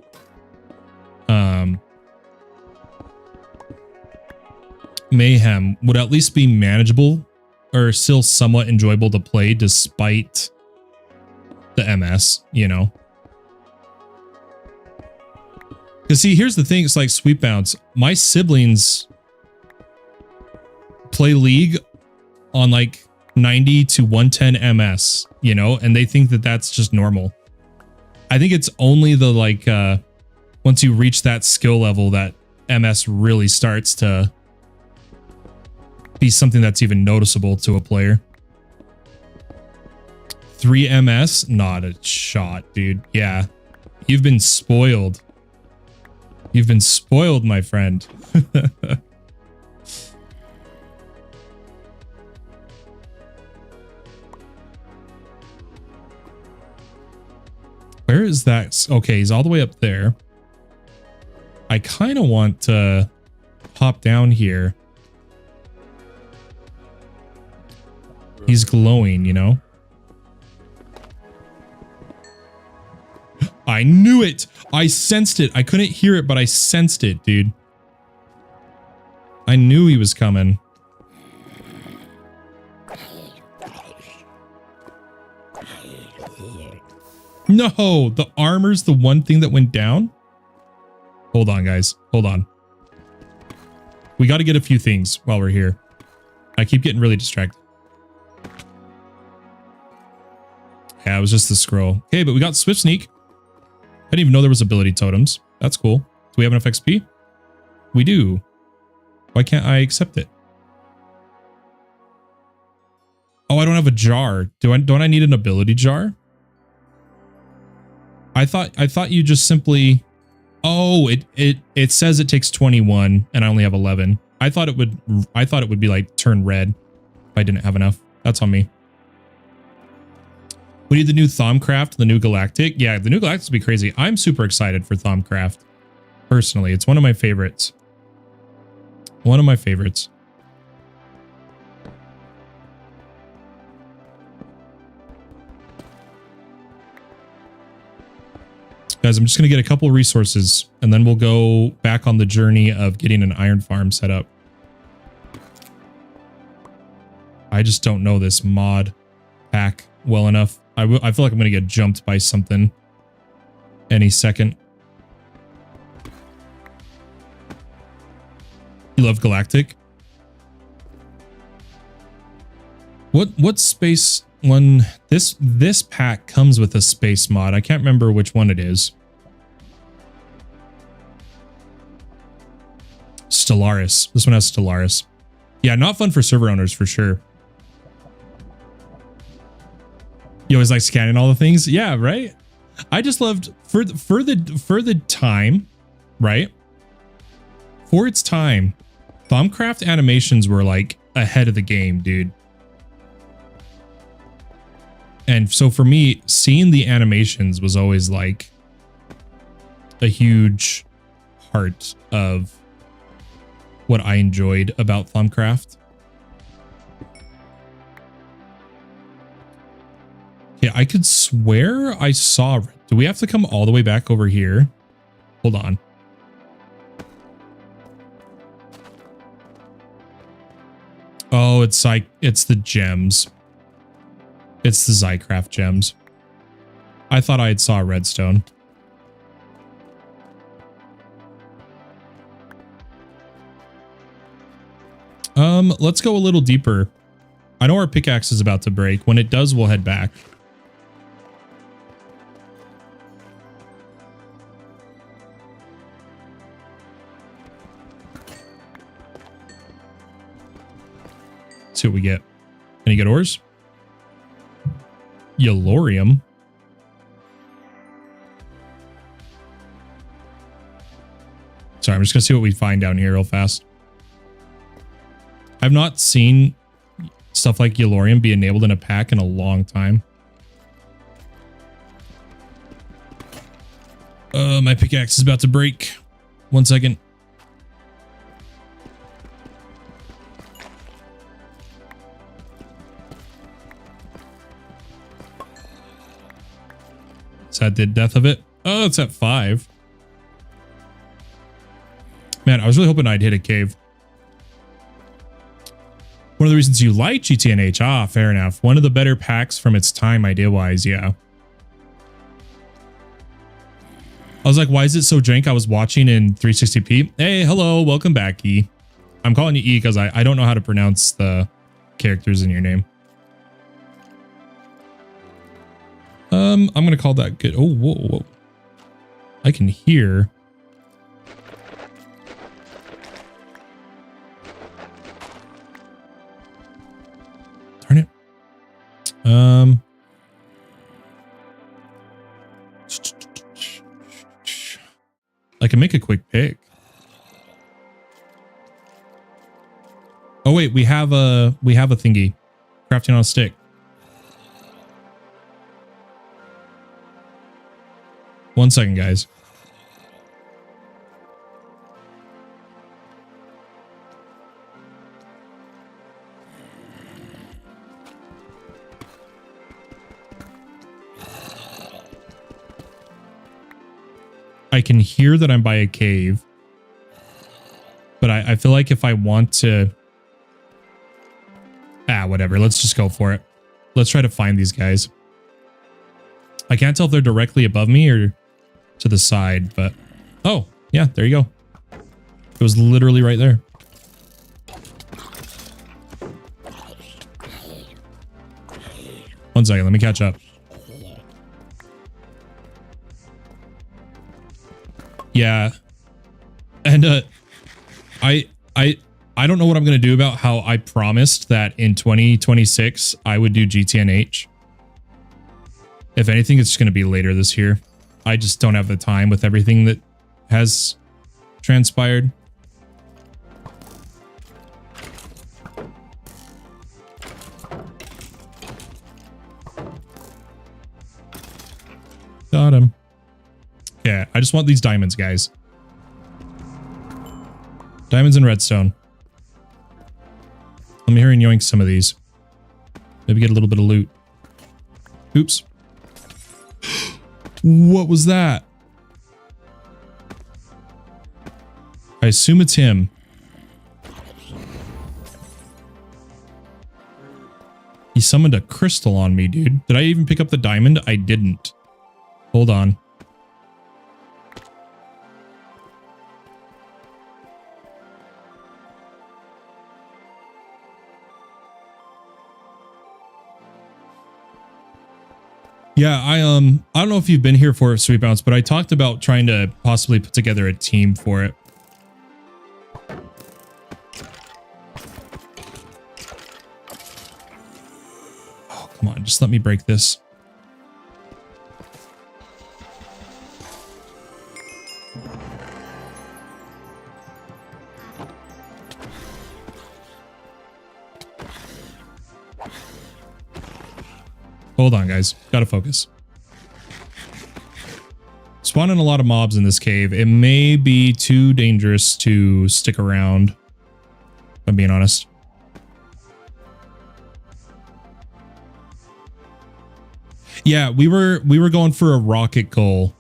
mayhem would at least be manageable or still somewhat enjoyable to play despite the MS, you know. Because see, here's the thing, it's like Sweet Bounce. My siblings play League on like 90 to 110 MS, you know, and they think that that's just normal. I think it's only the like, once you reach that skill level that MS really starts to be something that's even noticeable to a player. 3 MS? Not a shot, dude. Yeah. You've been spoiled. You've been spoiled, my friend. Where is that? Okay, he's all the way up there. I kind of want to hop down here. He's glowing, you know? I knew it! I sensed it! I couldn't hear it, but I sensed it, dude. I knew he was coming. No, the armor's the one thing that went down. Hold on, guys. Hold on. We got to get a few things while we're here. I keep getting really distracted. Yeah, it was just the scroll. Okay, but we got Swift Sneak. I didn't even know there was ability totems. That's cool. Do we have enough XP? We do. Why can't I accept it? Oh, I don't have a jar. Don't I need an ability jar? I thought you just simply. Oh, it says it takes 21 and I only have 11. I thought it would be like turn red if I didn't have enough. That's on me. We need the new Thaumcraft, the new Galactic. Yeah, the new Galactic will be crazy. I'm super excited for Thaumcraft. Personally, it's one of my favorites. One of my favorites. Guys, I'm just going to get a couple resources and then we'll go back on the journey of getting an iron farm set up. I just don't know this mod pack well enough. I feel like I'm going to get jumped by something any second. You love Galactic? What space one? This pack comes with a space mod. I can't remember which one it is. Stellaris. This one has Stellaris. Yeah, not fun for server owners for sure. You always like scanning all the things? Yeah, right? I just loved for the time, right? For its time, Thaumcraft animations were like ahead of the game, dude. And so for me, seeing the animations was always like a huge part of what I enjoyed about Thaumcraft. Yeah, I could swear I saw. Do we have to come all the way back over here? Hold on. Oh, it's like it's the gems. It's the Zycraft gems. I thought I had saw redstone. Let's go a little deeper. I know our pickaxe is about to break. When it does, we'll head back. See what we get. Any good ores? Yellorium. Sorry, I'm just gonna see what we find down here real fast. I've not seen stuff like Yellorium be enabled in a pack in a long time. My pickaxe is about to break. 1 second. Is that the death of it? Oh, it's at 5. Man, I was really hoping I'd hit a cave. One of the reasons you like GTNH. Ah, fair enough. One of the better packs from its time idea-wise, yeah. I was like, why is it so jank? I was watching in 360p. Hey, hello, welcome back, E. I'm calling you E because I don't know how to pronounce the characters in your name. I'm gonna call that good. Oh, whoa, whoa. I can hear. Darn it. I can make a quick pick. Oh wait, we have a thingy. Crafting on a stick. One second, guys. I can hear that I'm by a cave. But I feel like if I want to... whatever. Let's just go for it. Let's try to find these guys. I can't tell if they're directly above me or to the side, but... Oh, yeah, there you go. It was literally right there. One second, let me catch up. Yeah. And I don't know what I'm going to do about how I promised that in 2026 I would do GTNH. If anything, it's just going to be later this year. I just don't have the time with everything that has transpired. Got him. Yeah, I just want these diamonds, guys. Diamonds and redstone. Let me hurry and yoink some of these. Maybe get a little bit of loot. Oops. What was that? I assume it's him. He summoned a crystal on me, dude. Did I even pick up the diamond? I didn't. Hold on. Yeah, I don't know if you've been here for Sweet Bounce, but I talked about trying to possibly put together a team for it. Oh, come on, just let me break this. Hold on, guys. Gotta focus. Spawning a lot of mobs in this cave. It may be too dangerous to stick around, if I'm being honest. Yeah, we were going for a rocket goal.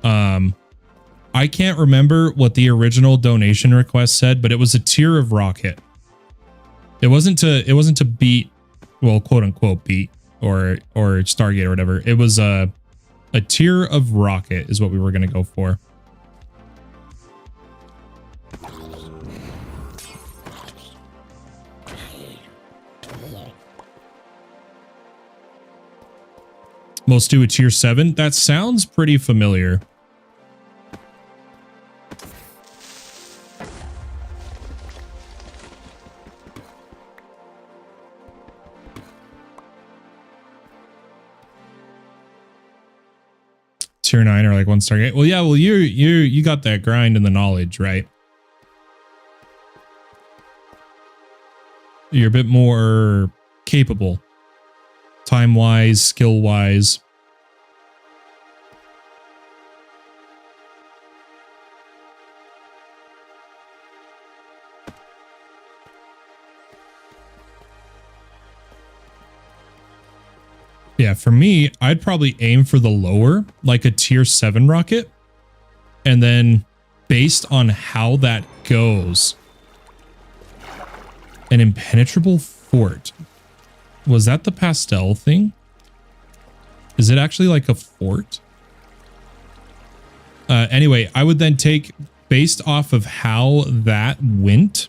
I can't remember what the original donation request said, but it was a tier of rocket. It wasn't to beat, well, quote unquote beat. Or Stargate or whatever. It was a tier of rocket is what we were going to go for. Most do a tier 7. That sounds pretty familiar. Tier 9 or like 1 Stargate. Well, yeah, well, you got that grind and the knowledge, right? You're a bit more capable. Time-wise, skill-wise. Yeah, for me, I'd probably aim for the lower, like a tier 7 rocket. And then based on how that goes, an impenetrable fort. Was that the pastel thing? Is it actually like a fort? Anyway, I would then take, based off of how that went,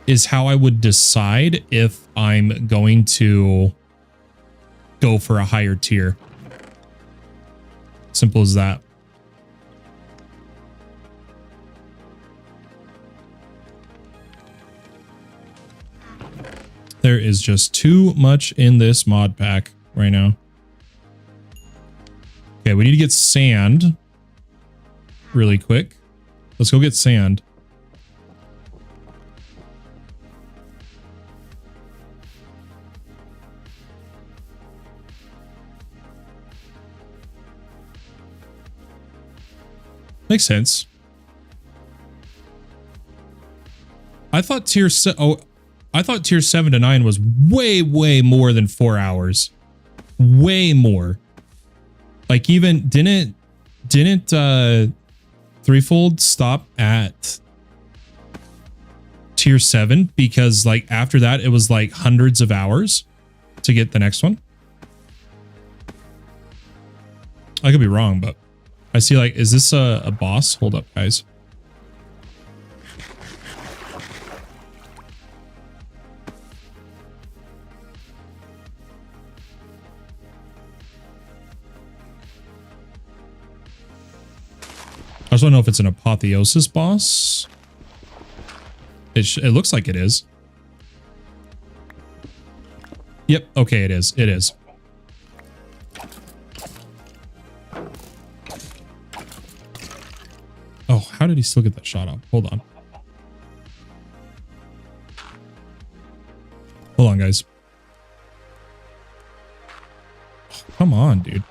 is how I would decide if I'm going to go for a higher tier. Simple as that. There is just too much in this mod pack right now. Okay, we need to get sand really quick. Let's go get sand. Makes sense. I thought tier 7 to 9 was way more than 4 hours. Way more. Like even didn't threefold stop at tier 7 because like after that it was like hundreds of hours to get the next one. I could be wrong, but I see like, is this a boss? Hold up, guys. I just want to know if it's an apotheosis boss. It looks like it is. Yep. Okay, it is. It is. Oh, how did he still get that shot off? Hold on. Hold on, guys. Oh, come on, dude.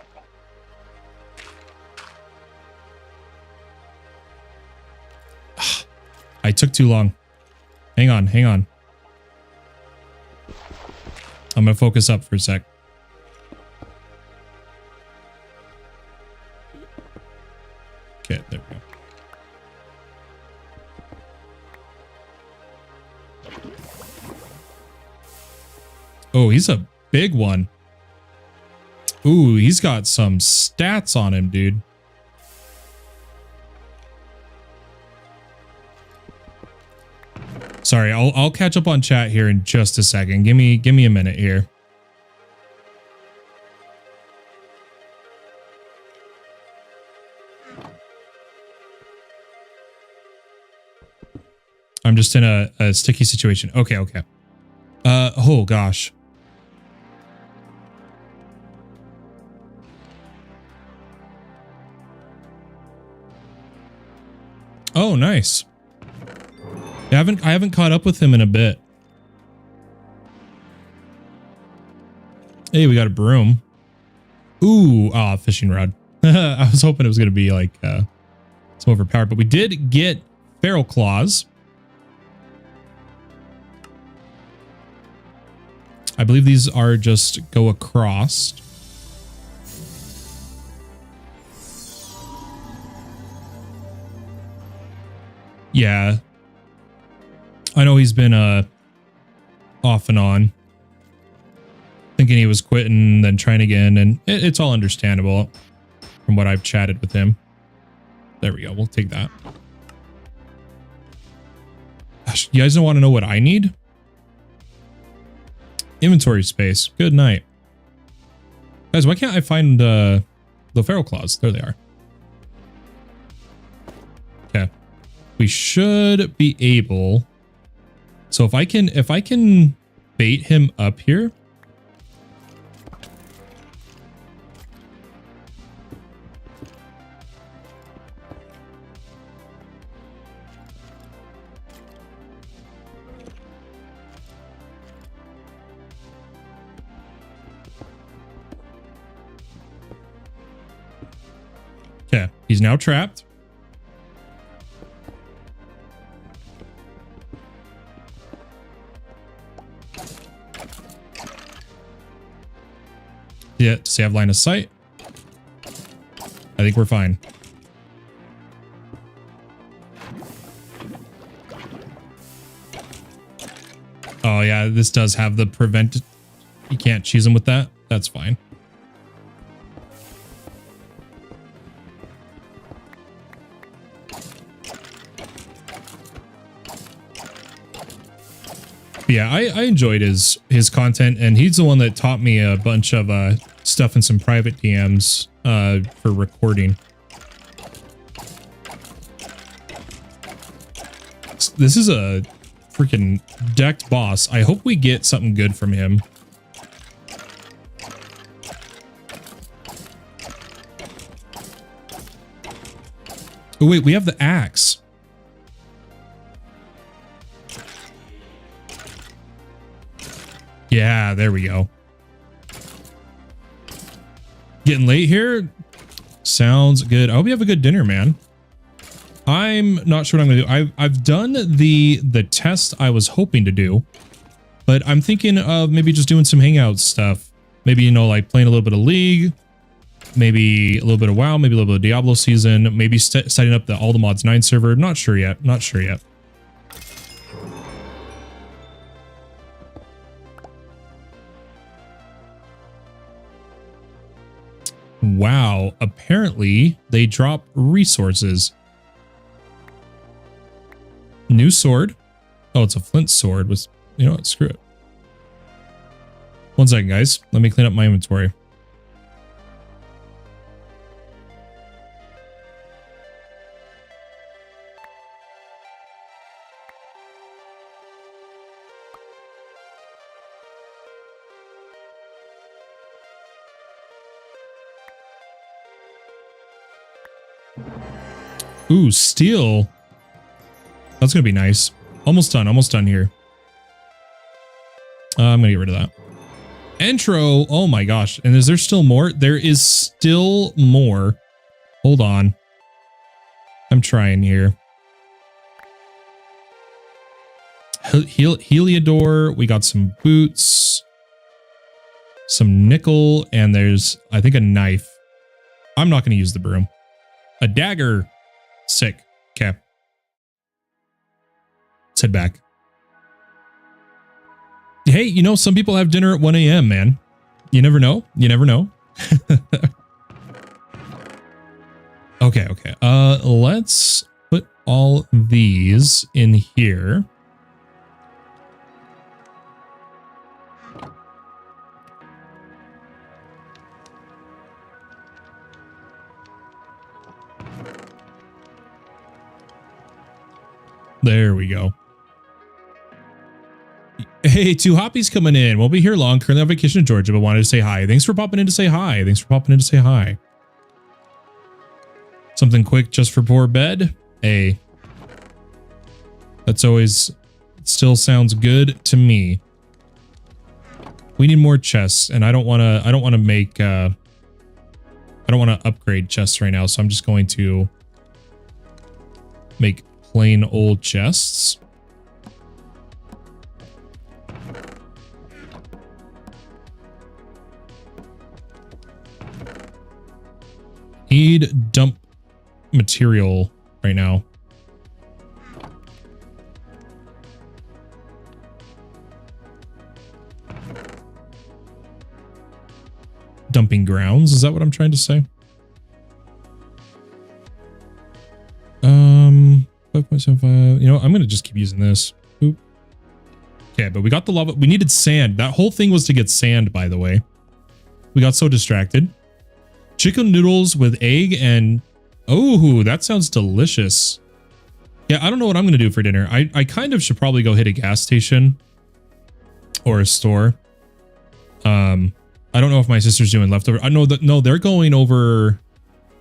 I took too long. Hang on, hang on. I'm gonna focus up for a sec. Okay, there we go. Oh, he's a big one. Ooh, he's got some stats on him, dude. Sorry, I'll catch up on chat here in just a second. Give me a minute here. I'm just in a sticky situation. Okay, okay. Oh gosh. Oh, nice. I haven't caught up with him in a bit. Hey, we got a broom. Ooh, fishing rod. I was hoping it was gonna be like some overpowered, but we did get feral claws. I believe these are just go across. Yeah. I know he's been off and on. Thinking he was quitting, then trying again, and it's all understandable from what I've chatted with him. There we go. We'll take that. Gosh, you guys don't want to know what I need? Inventory space. Good night. Guys, why can't I find the feral claws? There they are. Okay. We should be able. So if I can bait him up here. Okay, he's now trapped. Yeah, does he have line of sight? I think we're fine. Oh yeah, this does have the prevent. You can't cheese him with that. That's fine. Yeah, I enjoyed his content, and he's the one that taught me a bunch of stuff in some private DMs for recording. This is a freaking decked boss. I hope we get something good from him. Oh wait, we have the axe. Yeah, there we go. Getting late here. Sounds good. I hope you have a good dinner, man. I'm not sure what I'm gonna do. I've done the test I was hoping to do, but I'm thinking of maybe just doing some hangout stuff. Maybe, you know, like playing a little bit of League, Maybe a little bit of WoW, maybe a little bit of Diablo season, maybe setting up the All the Mods 9 server. Not sure yet. Not sure yet. Wow. Apparently, they drop resources. New sword. Oh, it's a flint sword with, you know what? Screw it. One second, guys. Let me clean up my inventory. Ooh, steel. That's going to be nice. Almost done here. I'm going to get rid of that. Intro. Oh my gosh. And is there still more? There is still more. Hold on. I'm trying here. Heliodor. We got some boots. Some nickel. And there's, I think, a knife. I'm not going to use the broom. A dagger. Sick. Okay. Let's head back. Hey, you know, some people have dinner at 1 a.m., man. You never know. You never know. Okay. Let's put all these in here. There we go. Hey, two hoppies coming in. Won't be here long. Currently on vacation in Georgia, but wanted to say hi. Thanks for popping in to say hi. Something quick just for poor bed. Hey. That's always still sounds good to me. We need more chests, and I don't want to make I don't want to upgrade chests right now, so I'm just going to make plain old chests. Need dump material right now. Dumping grounds, is that what I'm trying to say? 5.75. You know, I'm gonna just keep using this. Oop. Okay, but we got the lava. We needed sand. That whole thing was to get sand, by the way. We got so distracted. Chicken noodles with egg and... Oh, that sounds delicious. Yeah, I don't know what I'm going to do for dinner. I kind of should probably go hit a gas station. Or a store. I don't know if my sister's doing leftover. I know that... No, they're going over...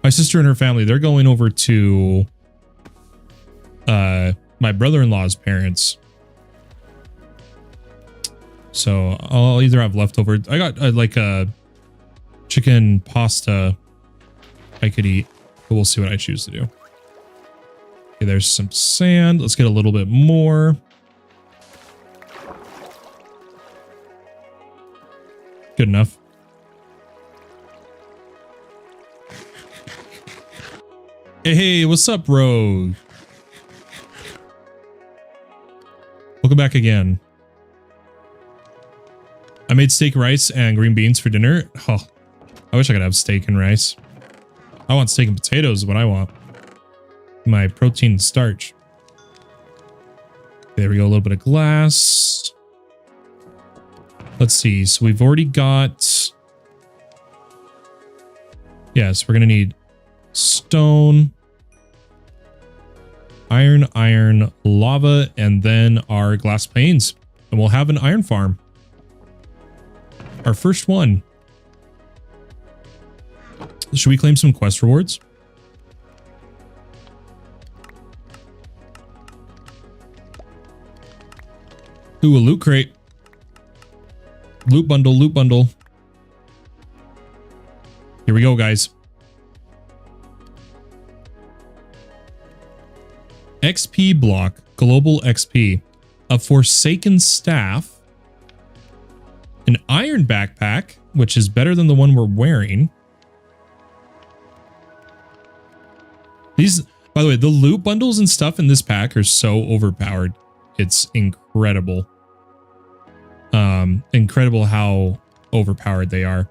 My sister and her family, they're going over to... my brother-in-law's parents. So, I'll either have leftover... I got, like, a... chicken pasta I could eat, but we'll see what I choose to do. Okay, there's some sand. Let's get a little bit more. Good enough. Hey, what's up, Rogue? Welcome back again. I made steak, rice, and green beans for dinner. Oh, I wish I could have steak and rice. I want steak and potatoes is what I want. My protein and starch. There we go, a little bit of glass. Let's see, so we've already got... Yes, we're going to need stone, iron, lava, and then our glass panes. And we'll have an iron farm. Our first one. Should we claim some quest rewards? Ooh, a loot crate. Loot bundle. Here we go, guys. XP block. Global XP. A Forsaken Staff. An iron backpack, which is better than the one we're wearing. These, by the way, the loot bundles and stuff in this pack are so overpowered. It's incredible. Incredible how overpowered they are.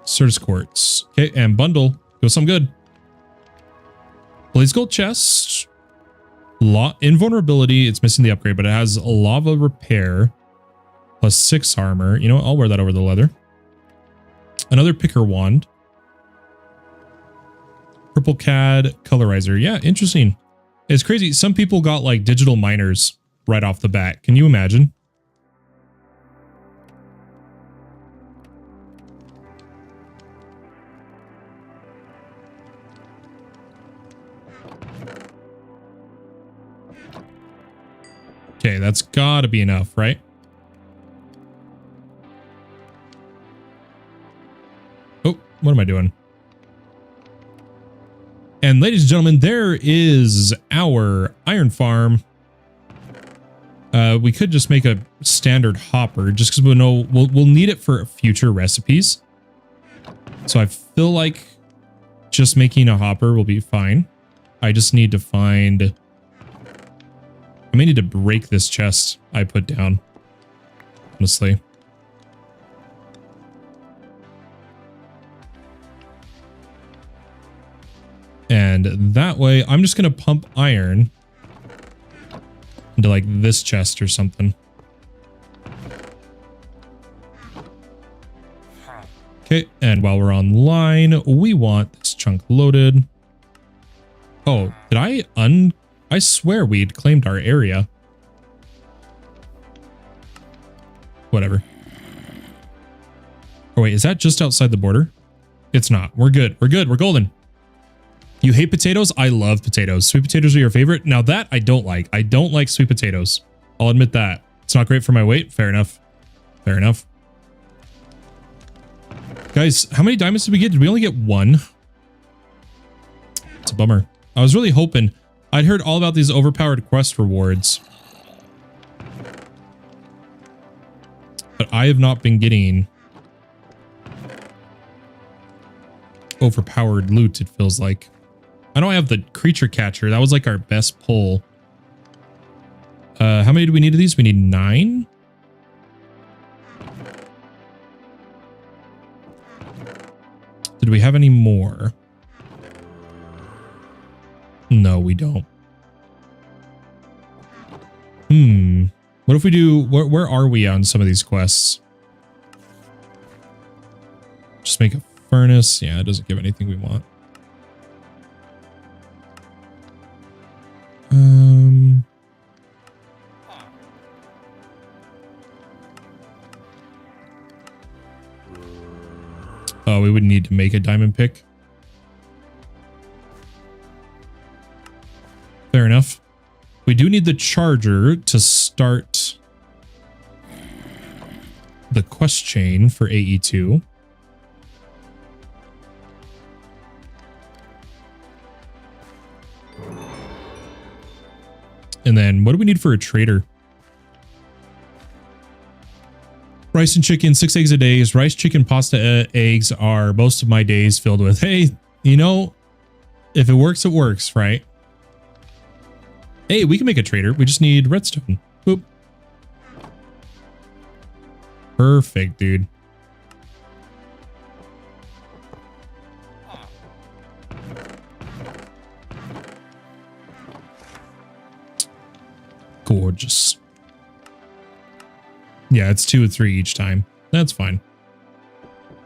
Certus Quartz. Okay, and bundle. Go some good. Blaze Gold chest. Invulnerability. It's missing the upgrade, but it has lava repair. Plus 6 armor. You know what? I'll wear that over the leather. Another picker wand. Purple CAD colorizer. Yeah, interesting. It's crazy. Some people got like digital miners right off the bat. Can you imagine? Okay, that's gotta be enough, right? Oh, what am I doing? And ladies and gentlemen, there is our iron farm. We could just make a standard hopper just because we'll need it for future recipes. So I feel like just making a hopper will be fine. I just need to find... I may need to break this chest I put down, honestly. And that way, I'm just going to pump iron into like this chest or something. Okay, and while we're online, we want this chunk loaded. Oh, did I swear we'd claimed our area. Whatever. Oh wait, is that just outside the border? It's not. We're good. We're good. We're golden. You hate potatoes? I love potatoes. Sweet potatoes are your favorite? Now that I don't like. I don't like sweet potatoes. I'll admit that. It's not great for my weight. Fair enough. Fair enough. Guys, how many diamonds did we get? Did we only get one? It's a bummer. I was really hoping. I'd heard all about these overpowered quest rewards. But I have not been getting overpowered loot, it feels like. I know I have the creature catcher. That was like our best pull. How many do we need of these? We need 9. Did we have any more? No, we don't. What if we do... Where are we on some of these quests? Just make a furnace. Yeah, it doesn't give anything we want. Oh, we would need to make a diamond pick. Fair enough. We do need the charger to start the quest chain for AE2. And then what do we need for a trader? Rice and chicken, 6 eggs a day. Rice, chicken, pasta, eggs are most of my days filled with. Hey, you know, if it works, it works, right? Hey, we can make a trader. We just need redstone. Boop. Perfect, dude. Gorgeous. Yeah, it's 2 or 3 each time. That's fine.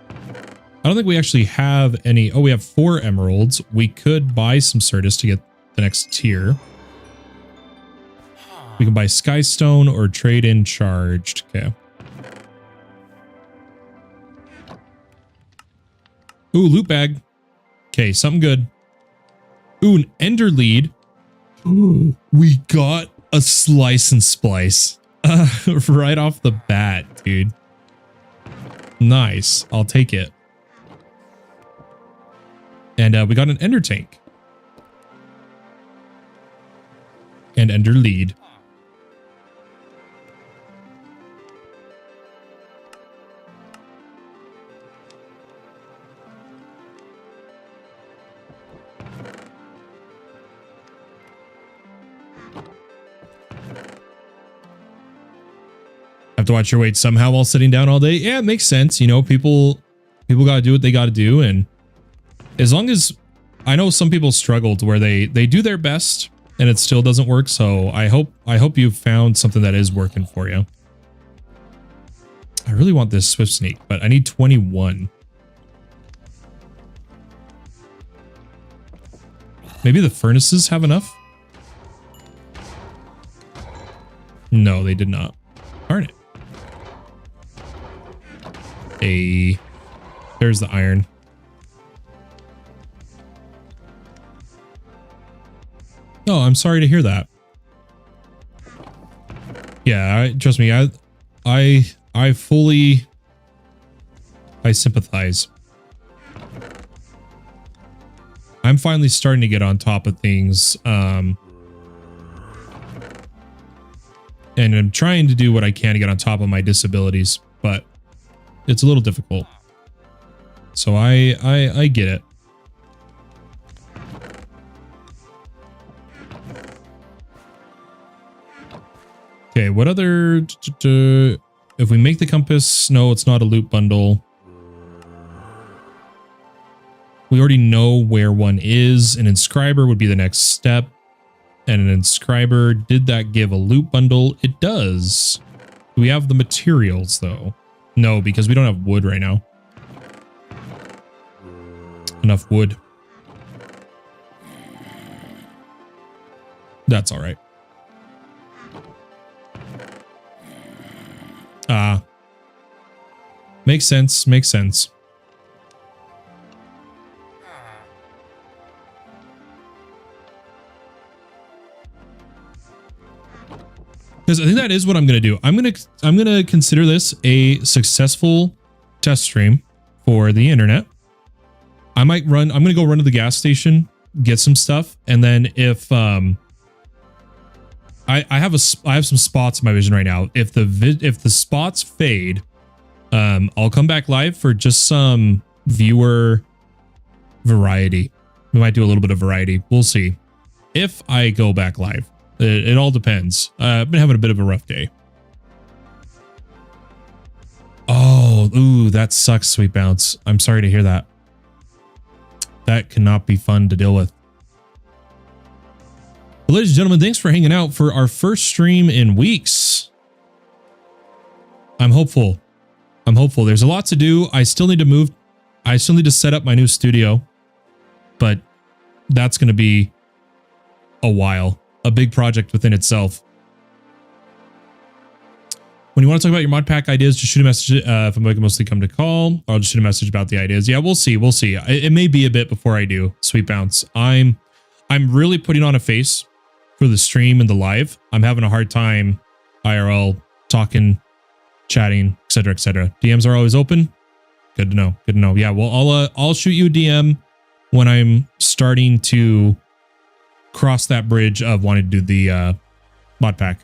I don't think we actually have any. Oh, we have 4 emeralds. We could buy some Certus to get the next tier. We can buy Skystone or trade in charged. Okay. Ooh, loot bag. Okay, something good. Ooh, an ender lead. Ooh, we got a slice and splice. Right off the bat, dude. Nice. I'll take it. And we got an ender tank. And ender lead. have to watch your weight somehow while sitting down all day. Yeah, it makes sense. You know, people got to do what they got to do. And as long as I know some people struggle to where they do their best and it still doesn't work. So I hope you found something that is working for you. I really want this Swift Sneak, but I need 21. Maybe the furnaces have enough? No, they did not. Darn it. There's the iron. Oh, I'm sorry to hear that. Yeah, trust me, I fully sympathize. I'm finally starting to get on top of things. And I'm trying to do what I can to get on top of my disabilities, but it's a little difficult. So I get it. Okay, what other... If we make the compass, no, it's not a loot bundle. We already know where one is. An inscriber would be the next step. And an inscriber, did that give a loot bundle? It does. Do we have the materials, though? No, because we don't have wood right now. Enough wood. That's all right. Makes sense. Makes sense. Because I think that is what I'm going to do. I'm going to consider this a successful test stream for the internet. I'm going to go run to the gas station, get some stuff. And then if, I have some spots in my vision right now. If the spots fade, I'll come back live for just some viewer variety. We might do a little bit of variety. We'll see if I go back live. It all depends. I've been having a bit of a rough day. Oh, ooh, that sucks, Sweet Bounce. I'm sorry to hear that. That cannot be fun to deal with. Well, ladies and gentlemen, thanks for hanging out for our first stream in weeks. I'm hopeful. I'm hopeful. There's a lot to do. I still need to move. I still need to set up my new studio, but that's going to be a while. A big project within itself. When you want to talk about your mod pack ideas, just shoot a message if I'm going to mostly come to call, or I'll just shoot a message about the ideas. Yeah, we'll see. We'll see. It may be a bit before I do. Sweet Bounce. I'm really putting on a face for the stream and the live. I'm having a hard time IRL talking, chatting, etc., etc. DMs are always open. Good to know. Good to know. Yeah, well, I'll shoot you a DM when I'm starting to cross that bridge of wanting to do the mod pack.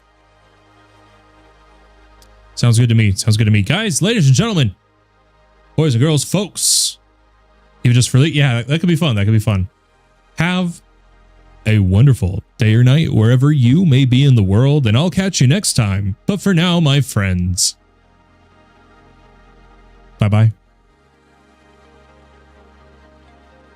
Sounds good to me. Sounds good to me. Guys, ladies and gentlemen, boys and girls, folks, even just for yeah, that could be fun. That could be fun. Have a wonderful day or night wherever you may be in the world, and I'll catch you next time. But for now, my friends, bye-bye.